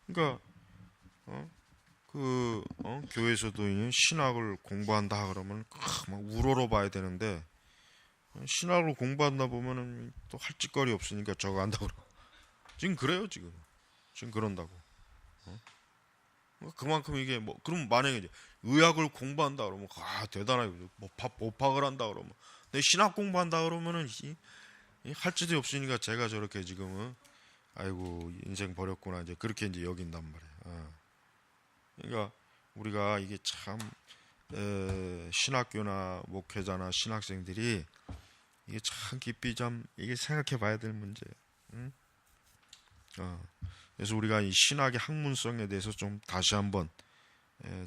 그러니까 교회에서도 신학을 공부한다 그러면 막 우러러 봐야 되는데 신학을 공부한다 보면은 또 할 짓거리 없으니까 저거 한다고 그러고 지금 그래요. 지금 그런다고. 그만큼 이게 뭐 그럼 만약에 이제 의학을 공부한다 그러면 대단하게 뭐 법학을 한다 그러면 내 신학 공부한다 그러면은 할 짓이 없으니까 제가 저렇게 지금은 아이고 인생 버렸구나 이제 그렇게 이제 여긴단 말이에요. 그러니까 우리가 이게 참 신학교나 목회자나 신학생들이 이게 참 깊이 좀 이게 생각해 봐야 될 문제예요. 그래서 우리가 이 신학의 학문성에 대해서 좀 다시 한번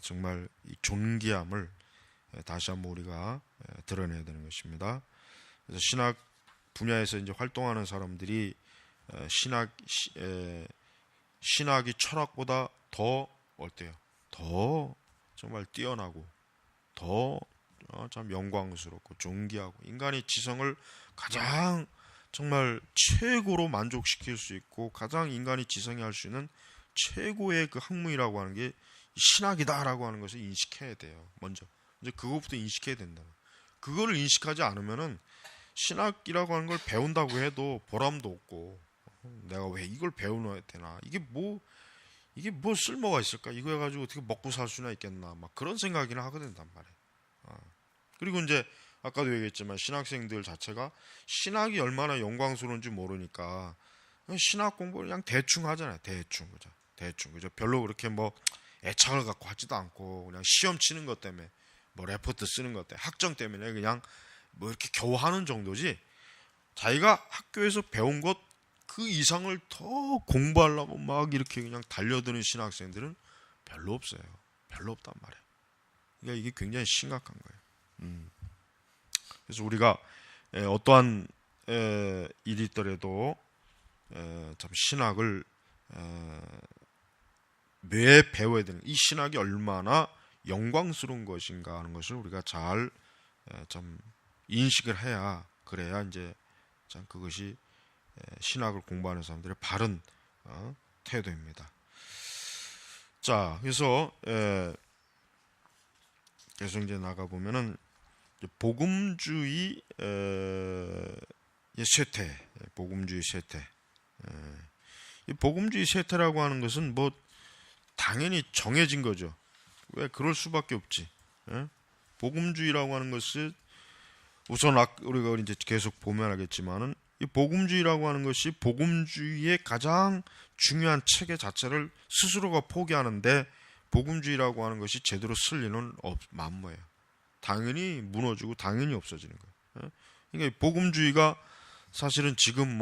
정말 이 존귀함을 다시 한번 우리가 드러내야 되는 것입니다. 그래서 신학 분야에서 이제 활동하는 사람들이 신학이 철학보다 더 어때요? 더 정말 뛰어나고 더 참 영광스럽고 존귀하고 인간의 지성을 가장 정말 최고로 만족시킬 수 있고 가장 인간이 지성이 할 수 있는 최고의 그 학문이라고 하는 게 신학이다라고 하는 것을 인식해야 돼요. 먼저 이제 그것부터 인식해야 된다. 그거를 인식하지 않으면은 신학이라고 하는 걸 배운다고 해도 보람도 없고 내가 왜 이걸 배워놔야 되나 이게 뭐 쓸모가 있을까 이거 해가지고 어떻게 먹고 살 수나 있겠나 막 그런 생각이나 하게 된단 말이에요. 그리고 이제 아까도 얘기했지만 신학생들 자체가 신학이 얼마나 영광스러운지 모르니까 신학 공부를 그냥 대충 하잖아요. 대충 그죠. 별로 그렇게 뭐 애착을 갖고 하지도 않고 그냥 시험 치는 것 때문에 뭐 레포트 쓰는 것 때문에 학점 때문에 그냥 뭐 이렇게 겨우 하는 정도지 자기가 학교에서 배운 것 그 이상을 더 공부하려고 막 이렇게 그냥 달려드는 신학생들은 별로 없어요. 별로 없단 말이에요. 그러니까 이게 굉장히 심각한 거예요. 그래서 우리가 어떠한 일이 있더라도 참 신학을 왜 배워야 되는 이 신학이 얼마나 영광스러운 것인가 하는 것을 우리가 잘 좀 인식을 해야 그래야 이제 참 그것이 신학을 공부하는 사람들의 바른 태도입니다. 자, 그래서 계속 이제 나가 보면은 복음주의 쇠퇴, 복음주의 쇠퇴. 이 복음주의 쇠퇴라고 하는 것은 뭐 당연히 정해진 거죠. 왜 그럴 수밖에 없지. 복음주의라고 하는 것이 우선 우리가 이제 계속 보면 알겠지만은 이 복음주의라고 하는 것이 복음주의의 가장 중요한 체계 자체를 스스로가 포기하는데 복음주의라고 하는 것이 제대로 쓸 리는 만무해요. 당연히 무너지고 당연히 없어지는 거예요. 그러니까 복음주의가 사실은 지금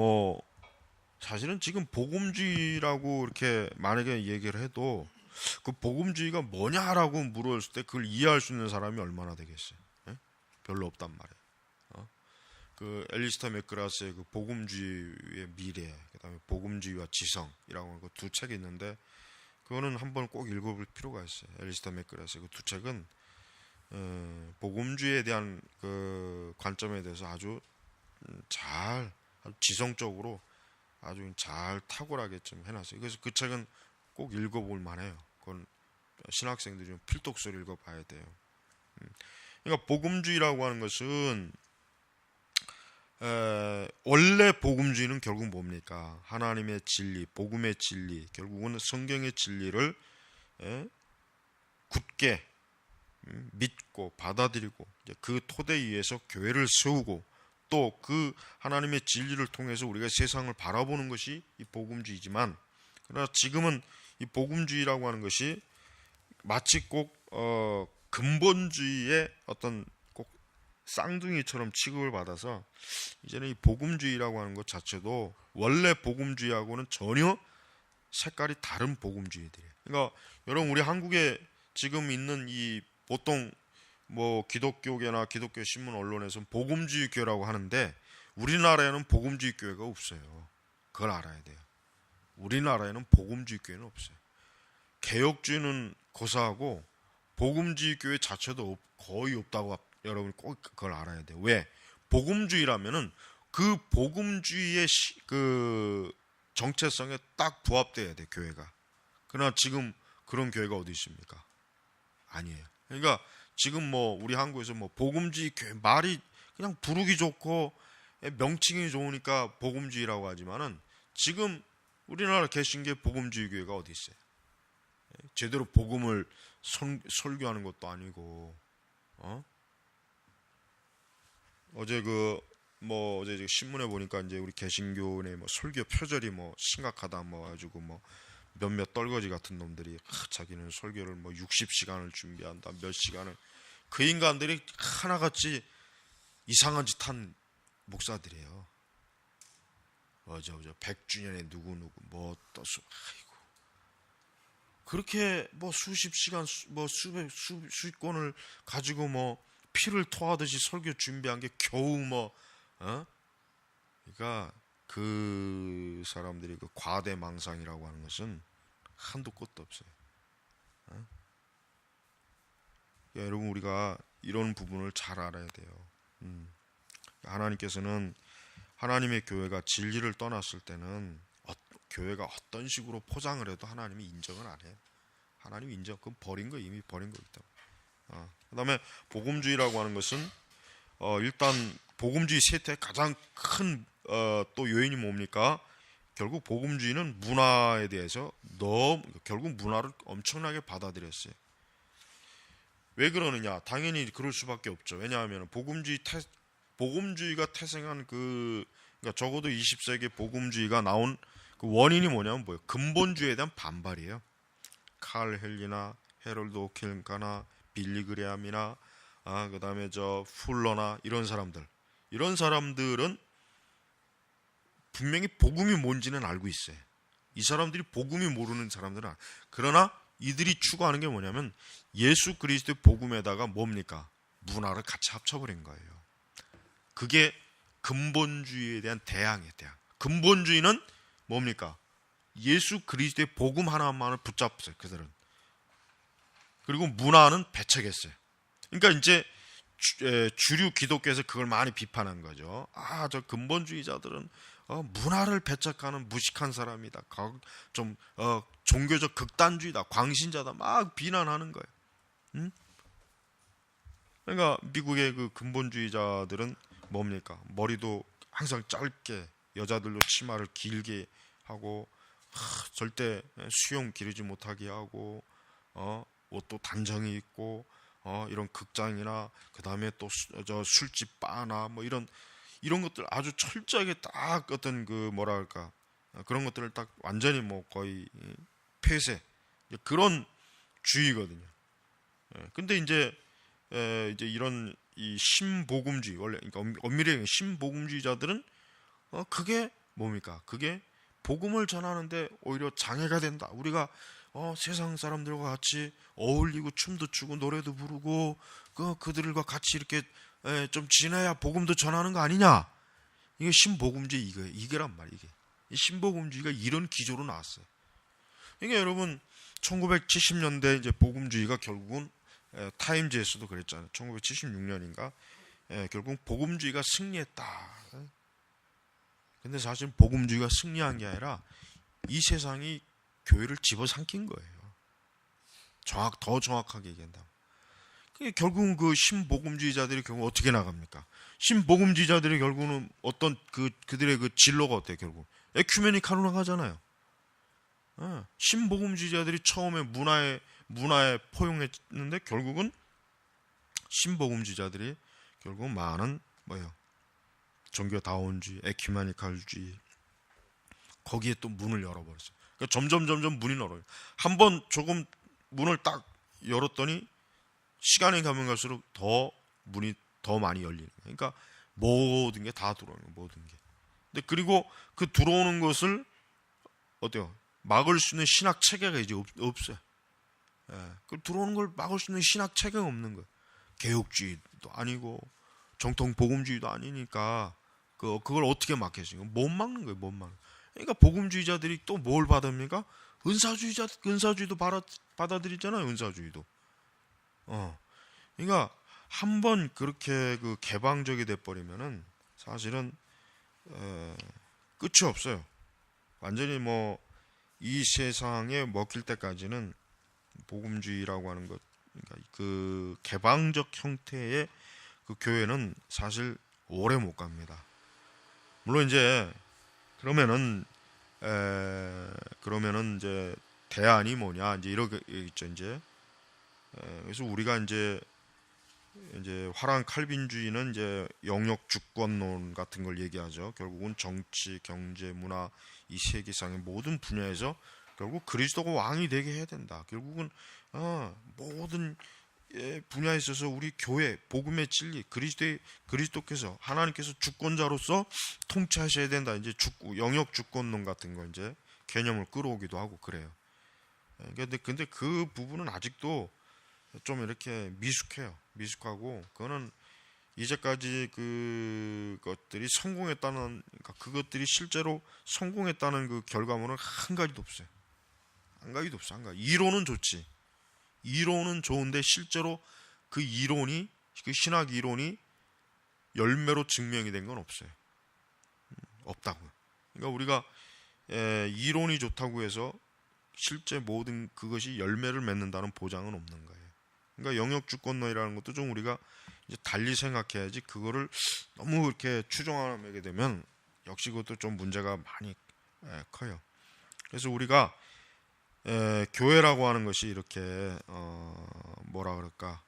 복음주의라고 이렇게 만약에 얘기를 해도 그 복음주의가 뭐냐라고 물었을 때 그걸 이해할 수 있는 사람이 얼마나 되겠어요? 별로 없단 말이에요. 그 엘리스터 맥그라스의 그 복음주의의 미래, 그다음에 복음주의와 지성이라고 하는 그 두 책이 있는데 그거는 한번 꼭 읽어볼 필요가 있어요. 엘리스터 맥그라스의 그 두 책은 복음주의에 대한 그 관점에 대해서 아주 지성적으로 아주 잘 탁월하게 좀 해놨어요. 그래서 그 책은 꼭 읽어볼 만해요. 그건 신학생들이 좀 필독서를 읽어봐야 돼요. 그러니까 복음주의라고 하는 것은 원래 복음주의는 결국 뭡니까? 하나님의 진리, 복음의 진리, 결국은 성경의 진리를 굳게 믿고 받아들이고 그 토대 위에서 교회를 세우고 또 그 하나님의 진리를 통해서 우리가 세상을 바라보는 것이 이 복음주의지만, 그러나 지금은 이 복음주의라고 하는 것이 마치 꼭 근본주의의 어떤 꼭 쌍둥이처럼 취급을 받아서 이제는 이 복음주의라고 하는 것 자체도 원래 복음주의하고는 전혀 색깔이 다른 복음주의들이에요. 그러니까 여러분, 우리 한국에 지금 있는 이 보통 뭐 기독교계나 기독교 신문 언론에서는 복음주의 교회라고 하는데 우리나라에는 복음주의 교회가 없어요. 그걸 알아야 돼요. 우리나라에는 복음주의 교회는 없어요. 개혁주의는 고사하고 복음주의 교회 자체도 거의 없다고 여러분이 꼭 그걸 알아야 돼요. 왜? 복음주의라면은 그 복음주의의 그 정체성에 딱 부합돼야 돼, 교회가. 그러나 지금 그런 교회가 어디 있습니까? 아니에요. 그러니까 지금 뭐 우리 한국에서 뭐 복음주의 교회 말이 그냥 부르기 좋고 명칭이 좋으니까 복음주의라고 하지만은 지금 우리나라 개신교 복음주의 교회가 어디 있어요? 제대로 복음을 설교하는 것도 아니고, 어제 어제 신문에 보니까 이제 우리 개신교의 뭐 설교 표절이 뭐 심각하다 뭐 가지고 뭐 몇몇 떨거지 같은 놈들이 자기는 설교를 뭐 60시간을 준비한다, 몇 시간을. 그 인간들이 하나같이 이상한 짓 한 목사들이에요. 어제 100주년에 누구누구 뭐 떠서 아이고 그렇게 뭐 수십 시간 뭐 수십 권을 가지고 뭐 피를 토하듯이 설교 준비한 게 겨우 그러니까 그 사람들이 그 과대망상이라고 하는 것은 한도 끝도 없어요. 여러분, 우리가 이런 부분을 잘 알아야 돼요. 하나님께서는 하나님의 교회가 진리를 떠났을 때는 교회가 어떤 식으로 포장을 해도 하나님이 인정을 안 해요. 하나님이 그건 버린 거, 이미 버린 거기 때문에. 그 다음에 복음주의라고 하는 것은 일단 복음주의 쇠퇴의 가장 큰 또 요인이 뭡니까? 결국 복음주의는 문화에 대해서 결국 문화를 엄청나게 받아들였어요. 왜 그러느냐? 당연히 그럴 수밖에 없죠. 왜냐하면 복음주의가 태생한 그러니까 적어도 20세기 복음주의가 나온 그 원인이 뭐냐면 뭐예요? 근본주의에 대한 반발이에요. 칼 헬리나 헤럴드 오킬가나 빌리 그레함이나 그다음에 풀러나 이런 사람들은 분명히 복음이 뭔지는 알고 있어요. 이 사람들이 복음이 모르는 사람들은 그러나 이들이 추구하는 게 뭐냐면 예수 그리스도의 복음에다가 뭡니까? 문화를 같이 합쳐버린 거예요. 그게 근본주의에 대한 대항이에요. 근본주의는 뭡니까? 예수 그리스도의 복음 하나만을 붙잡았어요, 그들은. 그리고 문화는 배척했어요. 그러니까 이제 주류 기독교에서 그걸 많이 비판한 거죠. 저 근본주의자들은 문화를 배척하는 무식한 사람이다. 좀 종교적 극단주의다. 광신자다. 막 비난하는 거예요. 응? 그러니까 미국의 그 근본주의자들은 뭡니까? 머리도 항상 짧게, 여자들도 치마를 길게 하고, 절대 수염 기르지 못하게 하고, 옷도 단정히 입고, 이런 극장이나 그 다음에 또 술집 바나 뭐 이런 것들 아주 철저하게 딱 어떤 그 뭐랄까 그런 것들을 딱 완전히 뭐 거의 폐쇄, 그런 주의거든요. 근데 이제 이런 이 신복음주의, 원래 그러니까 엄밀히 신복음주의자들은 그게 뭡니까? 그게 복음을 전하는데 오히려 장애가 된다. 우리가 세상 사람들과 같이 어울리고 춤도 추고 노래도 부르고 그들과 같이 이렇게 좀 지내야 복음도 전하는 거 아니냐? 이게 신복음주의 이게란 말이에요. 이게 이 신복음주의가 이런 기조로 나왔어요. 그러니까 여러분 1970년대 이제 복음주의가 결국은 타임즈에서도 그랬잖아요. 1976년인가 결국 복음주의가 승리했다. 근데 사실 복음주의가 승리한 게 아니라 이 세상이 교회를 집어삼킨 거예요. 더 정확하게 얘기한다면. 결국은 그 신복음주의자들이 결국 어떻게 나갑니까? 신복음주의자들이 결국은 어떤 그들의 그 진로가 어때요? 결국 에큐메니카로 나가잖아요. 신복음주의자들이 처음에 문화에 포용했는데 결국은 신복음주의자들이 결국 많은 뭐예요? 종교다원주의, 에큐메니칼주의, 거기에 또 문을 열어버렸어요. 그러니까 점점 문이 열어요. 한번 조금 문을 딱 열었더니 시간이 가면 갈수록 더 문이 더 많이 열리는 거예요. 그러니까 모든 게 다 들어오는 거예요. 모든 게. 근데 그리고 그 들어오는 것을 어때요? 막을 수 있는 신학 체계가 이제 없어요. 그 들어오는 걸 막을 수 있는 신학 체계가 없는 거예요. 개혁주의도 아니고 정통 복음주의도 아니니까 그걸 어떻게 막겠어요? 못 막는 거예요. 못 막는. 그러니까 복음주의자들이 또 뭘 받습니까? 은사주의도 받아들이잖아요. 은사주의도. 그러니까 한번 그렇게 그 개방적이 돼버리면은 사실은 끝이 없어요. 완전히 뭐 이 세상에 먹힐 때까지는 복음주의라고 하는 것, 그러니까 그 개방적 형태의 그 교회는 사실 오래 못 갑니다. 물론 이제 그러면은 이제 대안이 뭐냐 이제 이렇게 있죠. 이제 그래서 우리가 이제 화랑 칼빈주의는 이제 영역 주권론 같은 걸 얘기하죠. 결국은 정치, 경제, 문화 이 세계상의 모든 분야에서 결국 그리스도가 왕이 되게 해야 된다. 결국은 모든 분야에 있어서 우리 교회 복음의 진리 그리스도께서 하나님께서 주권자로서 통치하셔야 된다. 이제 영역 주권론 같은 거 이제 개념을 끌어오기도 하고 그래요. 근데 그 부분은 아직도 좀 이렇게 미숙하고 그거는 이제까지 그것들이 성공했다는, 그러니까 그것들이 실제로 성공했다는 그 결과물은 한 가지도 없어요. 한 가지도 없어. 이론은 좋지. 이론은 좋은데 실제로 그 신학 이론이 열매로 증명이 된 건 없어요. 없다고요. 그러니까 우리가 이론이 좋다고 해서 실제 모든 그것이 열매를 맺는다는 보장은 없는 거예요. 그러니까 영역주권론이라는 것도 좀 우리가 이제 달리 생각해야지, 그거를 너무 이렇게 추종하게 되면 역시 그것도 좀 문제가 많이 커요. 그래서 우리가 교회라고 하는 것이 이렇게 뭐라 그럴까,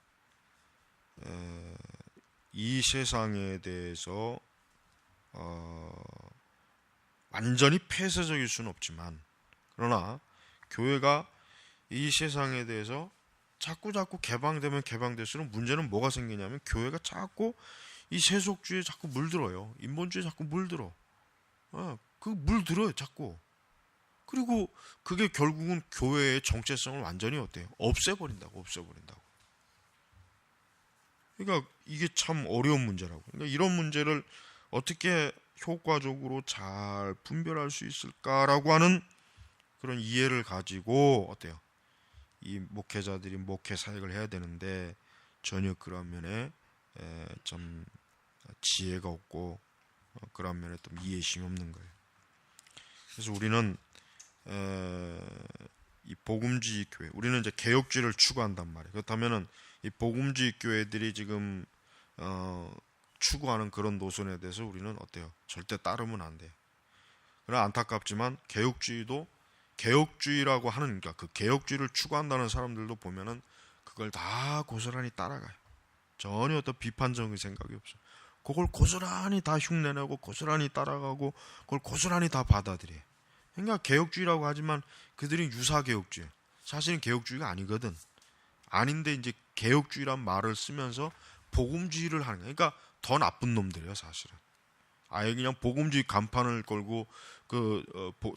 이 세상에 대해서 완전히 폐쇄적일 수는 없지만, 그러나 교회가 이 세상에 대해서 자꾸 개방되면 개방될수록 문제는 뭐가 생기냐면, 교회가 자꾸 이 세속주의에 자꾸 물들어요. 인본주의에 자꾸 물들어. 그 물들어요 자꾸. 그리고 그게 결국은 교회의 정체성을 완전히 어때요? 없애버린다고. 그러니까 이게 참 어려운 문제라고. 그러니까 이런 문제를 어떻게 효과적으로 잘 분별할 수 있을까라고 하는 그런 이해를 가지고 어때요? 이 목회자들이 목회 사역을 해야 되는데 전혀 그런 면에 좀 지혜가 없고 그런 면에 또 이해심이 없는 거예요. 그래서 우리는 이 복음주의 교회, 우리는 이제 개혁주의를 추구한단 말이에요. 그렇다면은 이 복음주의 교회들이 지금 추구하는 그런 노선에 대해서 우리는 어때요? 절대 따르면 안 돼요. 그러나 안타깝지만 개혁주의도 개혁주의라고 하는, 그러니까 그 개혁주의를 추구한다는 사람들도 보면은 그걸 다 고스란히 따라가요. 전혀 어떤 비판적인 생각이 없어요. 그걸 고스란히 다 흉내내고 고스란히 따라가고 그걸 고스란히 다 받아들여요. 그러니까 개혁주의라고 하지만 그들이 유사개혁주의, 사실은 개혁주의가 아니거든. 아닌데 이제 개혁주의란 말을 쓰면서 복음주의를 하는 거예요. 그러니까 더 나쁜 놈들이에요, 사실은. 아예 그냥 복음주의 간판을 걸고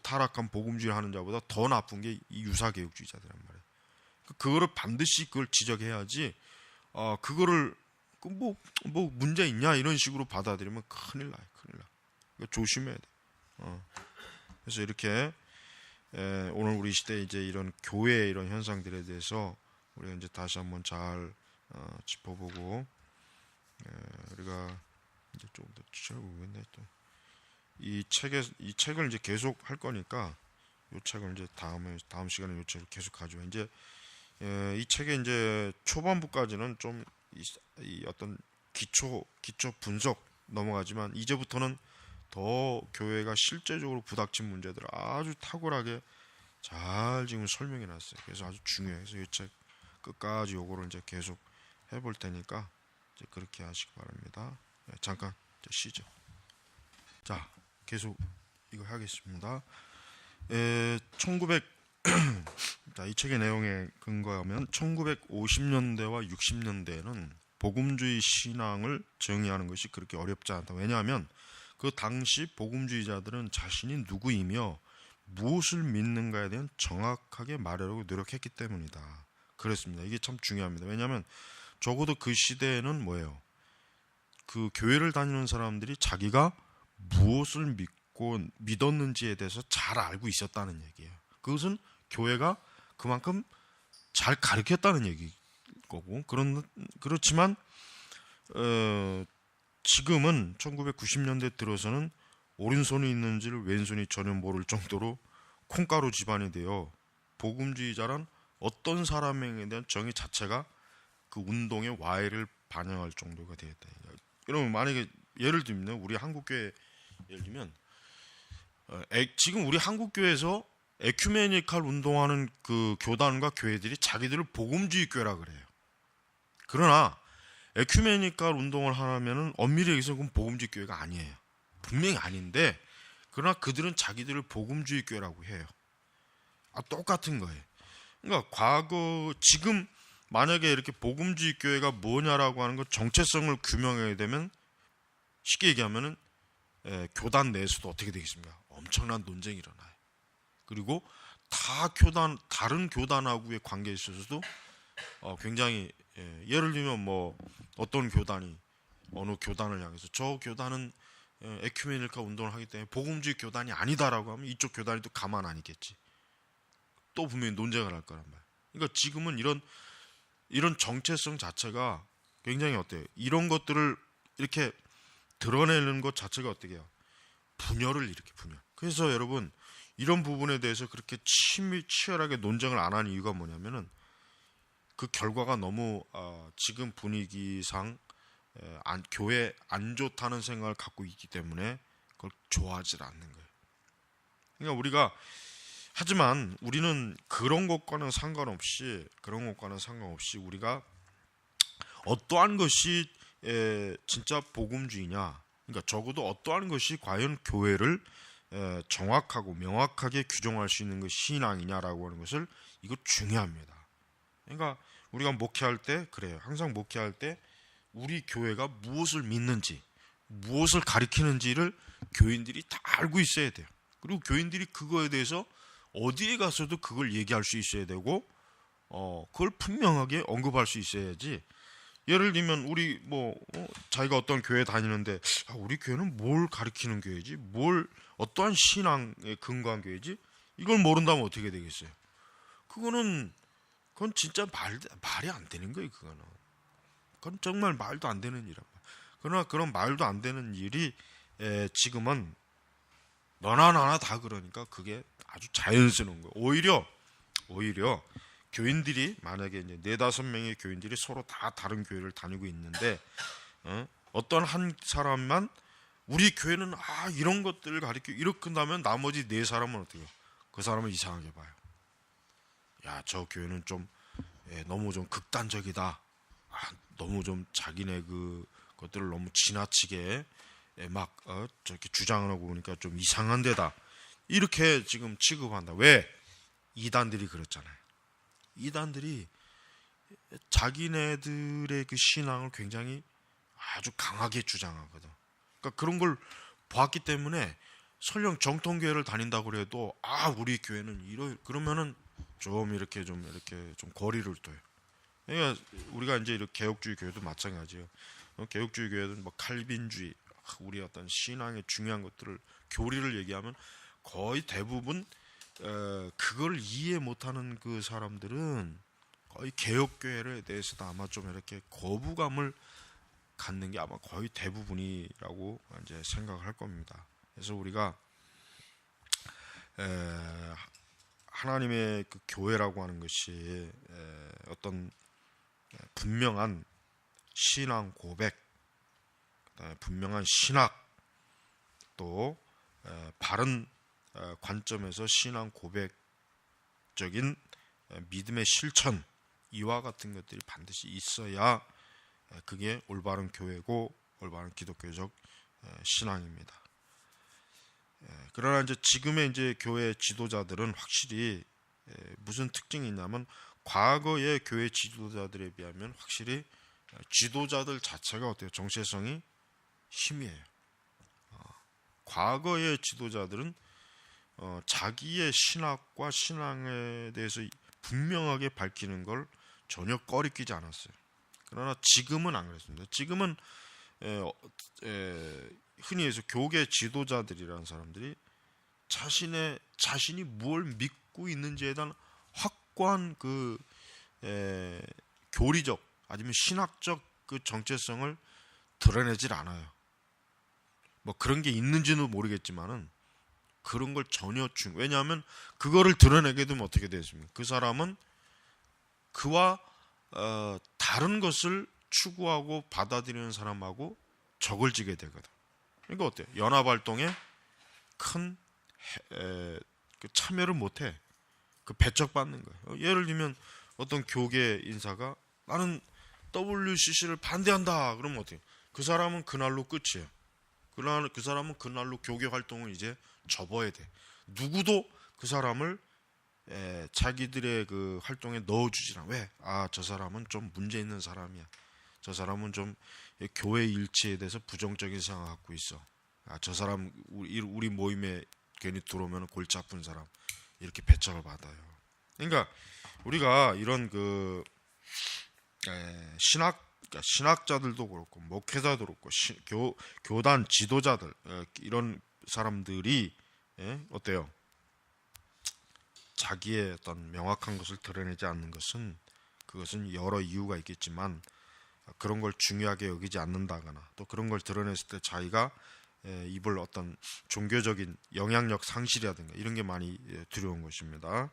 타락한 복음주의를 하는 자보다 더 나쁜 게 이 유사개혁주의자들란 말이에요. 그거를 반드시 그걸 지적해야지. 그거를 뭐 문제 있냐 이런 식으로 받아들이면 큰일 나요, 큰일 나. 이거 조심해야 돼. 그래서 이렇게 오늘 우리 시대에 이제 이런 교회의 이런 현상들에 대해서 우리가 이제 다시 한번 잘 짚어보고, 우리가 이제 좀 더 추천해보겠네. 또 이 책을 이제 계속 할 거니까 이 책을 이제 다음 시간에 이 책을 계속 가져와. 이제 이 책의 이제 초반부까지는 좀 이 어떤 기초 분석 넘어가지만 이제부터는 더 교회가 실제적으로 부닥친 문제들을 아주 탁월하게 잘 지금 설명해 놨어요. 그래서 아주 중요해요. 그래서 이 책 끝까지 요거를 이제 계속 해볼 테니까 이제 그렇게 하시기 바랍니다. 잠깐 쉬죠. 자, 계속 이거 하겠습니다. 1900 자, 이 책의 내용에 근거하면 1950년대와 60년대에는 복음주의 신앙을 정의하는 것이 그렇게 어렵지 않다. 왜냐하면 그 당시 복음주의자들은 자신이 누구이며 무엇을 믿는가에 대한 정확하게 말하려고 노력했기 때문이다. 그렇습니다. 이게 참 중요합니다. 왜냐하면 적어도 그 시대에는 뭐예요? 그 교회를 다니는 사람들이 자기가 무엇을 믿었는지에 대해서 잘 알고 있었다는 얘기예요. 그것은 교회가 그만큼 잘 가르쳤다는 얘기거고, 그렇지만 지금은 1990년대 들어서는 오른손이 있는지를 왼손이 전혀 모를 정도로 콩가루 집안이 되어 복음주의자란 어떤 사람에 대한 정의 자체가 그 운동의 와해를 반영할 정도가 되었다. 여러분, 만약에 예를 들면 우리 한국교회 예를 들면 지금 우리 한국교회에서 에큐메니칼 운동하는 그 교단과 교회들이 자기들을 복음주의 교회라 그래요. 그러나 에큐메니칼 운동을 하면은 엄밀히 얘기해서 그건 복음주의 교회가 아니에요. 분명히 아닌데, 그러나 그들은 자기들을 복음주의 교회라고 해요. 똑같은 거예요. 그러니까 지금 만약에 이렇게 복음주의 교회가 뭐냐라고 하는 거 정체성을 규명해야 되면 쉽게 얘기하면은 교단 내에서도 어떻게 되겠습니까? 엄청난 논쟁이 일어나요. 그리고 다른 교단하고의 관계에 있어서도 굉장히 예를 들면 뭐 어떤 교단이 어느 교단을 향해서 저 교단은 에큐메니칼 운동을 하기 때문에 복음주의 교단이 아니다라고 하면 이쪽 교단이 또 가만 안 있겠지. 또 분명히 논쟁을 할 거란 말이야. 그러니까 지금은 이런 정체성 자체가 굉장히 어때요? 이런 것들을 이렇게 드러내는 것 자체가 어떻게 해요? 분열을 일으켜, 분열. 그래서 여러분, 이런 부분에 대해서 그렇게 치열하게 논쟁을 안 하는 이유가 뭐냐면은 그 결과가 너무 지금 분위기상 교회 안 좋다는 생각을 갖고 있기 때문에 그걸 좋아하지 않는 거예요. 그러니까 하지만 우리는 그런 것과는 상관없이 우리가 어떠한 것이 진짜 복음주의냐, 그러니까 적어도 어떠한 것이 과연 교회를 정확하고 명확하게 규정할 수 있는 것이 신앙이냐라고 하는 것을, 이거 중요합니다. 그러니까 우리가 목회할 때 그래요. 항상 목회할 때 우리 교회가 무엇을 믿는지, 무엇을 가리키는지를 교인들이 다 알고 있어야 돼요. 그리고 교인들이 그거에 대해서 어디에 가서도 그걸 얘기할 수 있어야 되고, 그걸 분명하게 언급할 수 있어야지. 예를 들면 우리 자기가 어떤 교회 다니는데 우리 교회는 뭘 가리키는 교회지, 어떠한 신앙에 근거한 교회지, 이걸 모른다면 어떻게 되겠어요? 그건 진짜 말이 안 되는 거예요. 그건 정말 말도 안 되는 일이란 말이야. 그러나 그런 말도 안 되는 일이 지금은 너나 나나 다 그러니까 그게 아주 자연스러운 거예요. 오히려 교인들이 만약에 이제 4-5명의 교인들이 서로 다 다른 교회를 다니고 있는데 어떤 한 사람만 우리 교회는 이런 것들을 가르치고 이렇게 한다면 나머지 4사람은 어떻게 해요? 그 사람을 이상하게 봐요. 야, 저 교회는 좀 너무 좀 극단적이다. 너무 좀 자기네 그것들을 너무 지나치게 막 저렇게 주장을 하고 보니까 좀 이상한 데다. 이렇게 지금 취급한다. 왜? 이단들이 그렇잖아요. 이단들이 자기네들의 그 신앙을 굉장히 아주 강하게 주장하거든. 그러니까 그런 걸 봤기 때문에 설령 정통교회를 다닌다고 해도 우리 교회는 그러면은 좀 이렇게 좀 거리를 둬요. 그러니까 우리가 이제 이렇게 개혁주의 교회도 마찬가지예요. 개혁주의 교회는 뭐 칼빈주의, 우리 어떤 신앙의 중요한 것들을 교리를 얘기하면 거의 대부분 그걸 이해 못하는 그 사람들은 거의 개혁교회에 대해서도 아마 좀 이렇게 거부감을 갖는 게 아마 거의 대부분이라고 이제 생각을 할 겁니다. 그래서 우리가 하나님의 그 교회라고 하는 것이 어떤 분명한 신앙 고백, 그다음에 분명한 신학, 또 바른 관점에서 신앙 고백적인 믿음의 실천, 이와 같은 것들이 반드시 있어야 그게 올바른 교회고 올바른 기독교적 신앙입니다. 그러나 이제 지금의 이제 교회 지도자들은 확실히 무슨 특징이 있냐면 과거의 교회 지도자들에 비하면 확실히 지도자들 자체가 어때요? 정체성이 희미해요. 과거의 지도자들은 자기의 신학과 신앙에 대해서 분명하게 밝히는 걸 전혀 꺼리끼지 않았어요. 그러나 지금은 안 그렇습니다. 지금은 흔히 해서 교계 지도자들이라는 사람들이 자신이 뭘 믿고 있는지에 대한 확고한 그 교리적 아니면 신학적 그 정체성을 드러내질 않아요. 뭐 그런 게 있는지는 모르겠지만은 그런 걸 전혀 왜냐하면 그거를 드러내게 되면 어떻게 되겠습니까? 그 사람은 그와 다른 것을 추구하고 받아들이는 사람하고 적을 지게 되거든. 그러니까 어때요? 연합활동에 큰 그 참여를 못해. 그 배척받는 거예요. 예를 들면 어떤 교계 인사가 나는 WCC를 반대한다. 그러면 어때요? 그 사람은 그날로 끝이에요. 그 사람은 그날로 교계 활동을 이제 접어야 돼. 누구도 그 사람을 자기들의 그 활동에 넣어주지 않아. 왜? 저 사람은 좀 문제 있는 사람이야. 저 사람은 좀 교회 일치에 대해서 부정적인 생각을 갖고 있어. 저 사람 우리 모임에 괜히 들어오면 골치 아픈 사람, 이렇게 배척을 받아요. 그러니까 우리가 이런 그 신학자들도 그렇고 목회자도 그렇고 교단 지도자들 이런 사람들이 어때요? 자기의 어떤 명확한 것을 드러내지 않는 그것은 여러 이유가 있겠지만 그런 걸 중요하게 여기지 않는다거나 또 그런 걸 드러냈을 때 자기가 입을 어떤 종교적인 영향력 상실이라든가 이런 게 많이 두려운 것입니다.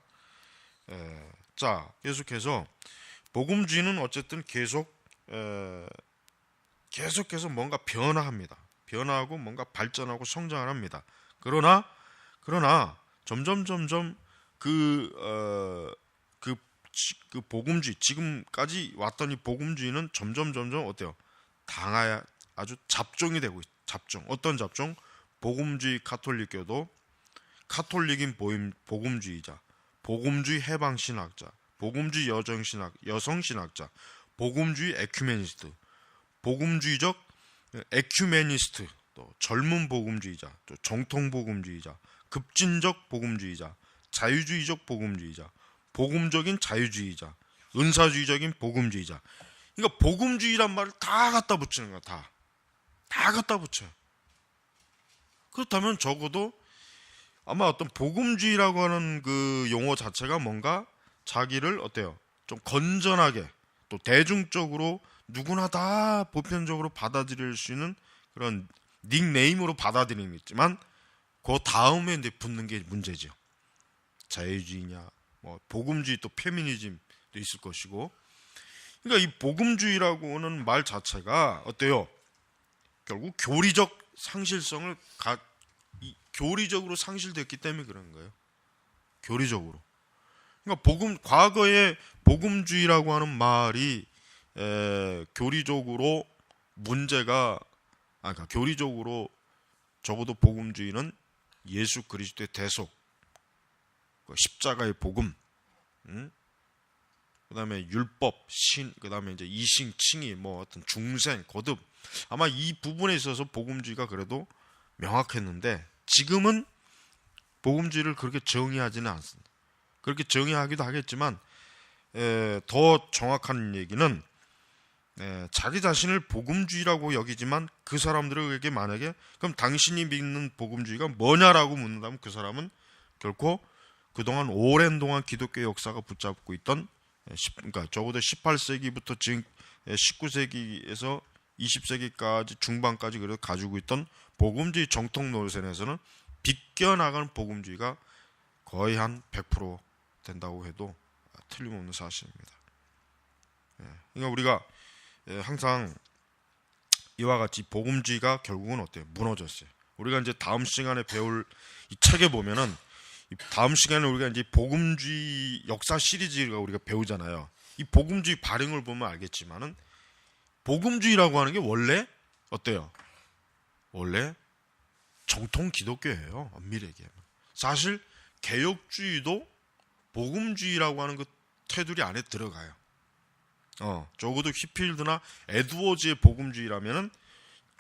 자, 계속해서 복음주의는 어쨌든 계속해서 뭔가 변화합니다. 변화하고 뭔가 발전하고 성장을 합니다. 그러나 점점 그 복음주의, 지금까지 왔던 이 복음주의는 점점 어때요? 아주 잡종이 되고 있어요. 잡종. 어떤 잡종? 복음주의 가톨릭교도, 가톨릭인 복음주의자, 복음주의 해방신학자, 복음주의 여성신학자, 복음주의 에큐메니스트, 복음주의적 에큐메니스트, 또 젊은 복음주의자, 또 정통 복음주의자, 급진적 복음주의자, 자유주의적 복음주의자, 복음적인 자유주의자, 은사주의적인 복음주의자. 그러니까 복음주의란 말을 다 갖다 붙이는 거야. 다 갖다 붙여요. 그렇다면 적어도 아마 어떤 복음주의라고 하는 그 용어 자체가 뭔가 자기를 어때요? 좀 건전하게 또 대중적으로 누구나 다 보편적으로 받아들일 수 있는 그런 닉네임으로 받아들이겠지만 그 다음에 이제 붙는 게 문제죠. 자유주의냐, 뭐 복음주의, 또 페미니즘도 있을 것이고. 그러니까 이 복음주의라고 하는 말 자체가 어때요? 결국 교리적으로 상실됐기 때문에 그런 거예요. 교리적으로. 그러니까 과거에 복음주의라고 하는 말이 교리적으로 문제가, 그러니까 교리적으로 적어도 복음주의는 예수 그리스도의 대속, 십자가의 복음, 그다음에 율법, 그다음에 이제 이신, 칭의, 뭐 어떤 중생, 거듭, 아마 이 부분에 있어서 복음주의가 그래도 명확했는데, 지금은 복음주의를 그렇게 정의하지는 않습니다. 그렇게 정의하기도 하겠지만 더 정확한 얘기는 자기 자신을 복음주의라고 여기지만 그 사람들에게 만약에 그럼 당신이 믿는 복음주의가 뭐냐라고 묻는다면 그 사람은 결코 그동안 오랜 동안 기독교 역사가 붙잡고 있던, 그러니까 적어도 18세기부터 지금 19세기에서 20세기까지 중반까지 그래도 가지고 있던 복음주의 정통 노선에서는 비껴나가는 복음주의가 거의 한 100% 된다고 해도 틀림없는 사실입니다. 그러니까 우리가 항상 이와 같이 복음주의가 결국은 어때요? 무너졌어요. 우리가 이제 다음 시간에 배울 이 책에 보면은, 다음 시간에 우리가 이제 복음주의 역사 시리즈가 우리가 배우잖아요. 이 복음주의 발행을 보면 알겠지만은 복음주의라고 하는 게 원래 어때요? 원래 정통 기독교예요. 엄밀히 얘기하면. 사실 개혁주의도 복음주의라고 하는 그 테두리 안에 들어가요. 적어도 휘필드나 에드워즈의 복음주의라면은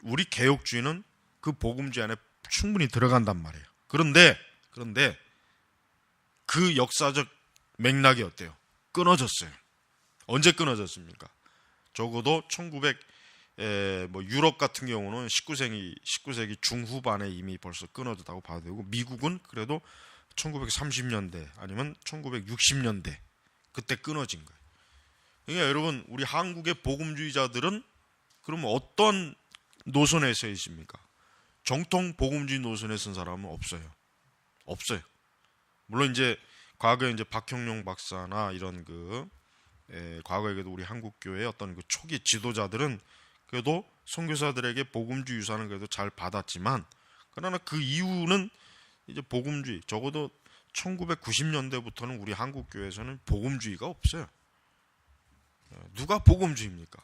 우리 개혁주의는 그 복음주의 안에 충분히 들어간단 말이에요. 그런데 그 역사적 맥락이 어때요? 끊어졌어요. 언제 끊어졌습니까? 적어도 유럽 같은 경우는 19세기 중후반에 이미 벌써 끊어졌다고 봐도 되고, 미국은 그래도 1930년대 아니면 1960년대 그때 끊어진 거예요. 그러니까 여러분, 우리 한국의 복음주의자들은 그러면 어떤 노선에 서 있습니까? 정통 복음주의 노선에 쓴 사람은 없어요. 물론 이제 과거에 이제 박형룡 박사나 이런 과거에 그래도 우리 한국교회의 어떤 그 초기 지도자들은 그래도 선교사들에게 복음주의 유산을 그래도 잘 받았지만, 그러나 그 이후는 이제 복음주의, 적어도 1990년대부터는 우리 한국교회에서는 복음주의가 없어요. 누가 복음주의입니까?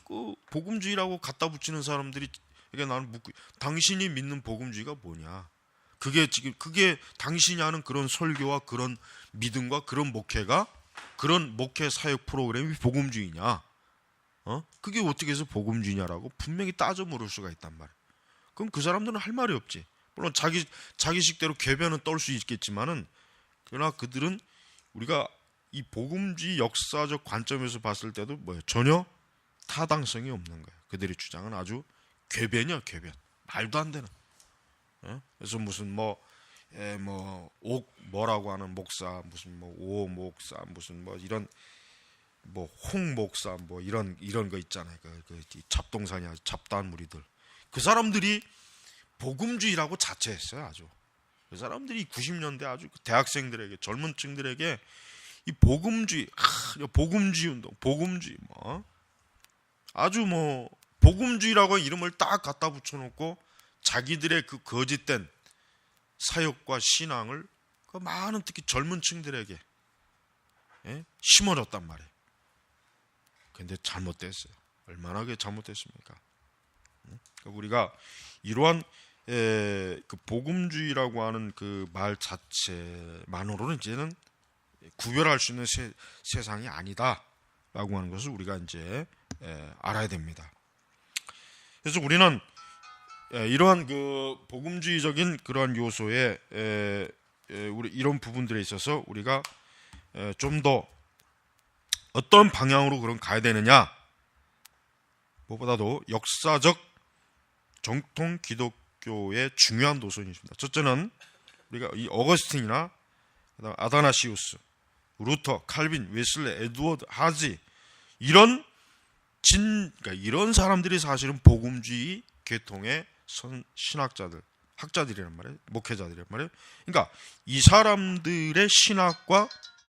그 복음주의라고 갖다 붙이는 사람들이, 이게 나는 묻고, 당신이 믿는 복음주의가 뭐냐? 그게 당신이 하는 그런 설교와 그런 믿음과 그런 목회가, 그런 목회 사역 프로그램이 복음주의냐? 그게 어떻게 해서 복음주의냐라고 분명히 따져 물을 수가 있단 말이에요. 그럼 그 사람들은 할 말이 없지. 물론 자기식대로 궤변은 떨 수 있겠지만은, 그러나 그들은 우리가 이 복음주의 역사적 관점에서 봤을 때도 전혀 타당성이 없는 거예요. 그들의 주장은 아주 궤변이야, 궤변. 말도 안 되는. 그래서 무슨 뭐라고 하는 목사, 무슨 오 목사, 무슨 이런 홍 목사, 이런 거 있잖아요. 그 잡동사니 아주 잡다한 무리들. 그 사람들이 복음주의라고 자처했어요. 아주. 그 사람들이 90년대 아주 대학생들에게, 젊은 층들에게 이 복음주의 운동, 복음주의 아주 복음주의라고 이름을 딱 갖다 붙여놓고 자기들의 그 거짓된 사역과 신앙을 그 많은 특히 젊은 층들에게 심어줬단 말이에요. 근데 잘못됐어요. 얼마나 그게 잘못됐습니까? 우리가 이러한 그 복음주의라고 하는 그 말 자체만으로는 이제는 구별할 수 있는 세상이 아니다라고 하는 것을 우리가 이제 알아야 됩니다. 그래서 우리는 이러한 그 복음주의적인 그러한 요소에 우리 이런 부분들에 있어서 우리가 좀 더 어떤 방향으로 그럼 가야 되느냐, 무엇보다도 역사적 정통 기독교의 중요한 노선이 있습니다. 첫째는 우리가 이 어거스틴이나 그다음 아다나시우스, 루터, 칼빈, 웨슬레, 에드워드, 하지, 이런 그러니까 이런 사람들이 사실은 복음주의 계통의 신학자들, 학자들이란 말이에요. 목회자들이란 말이에요. 그러니까 이 사람들의 신학과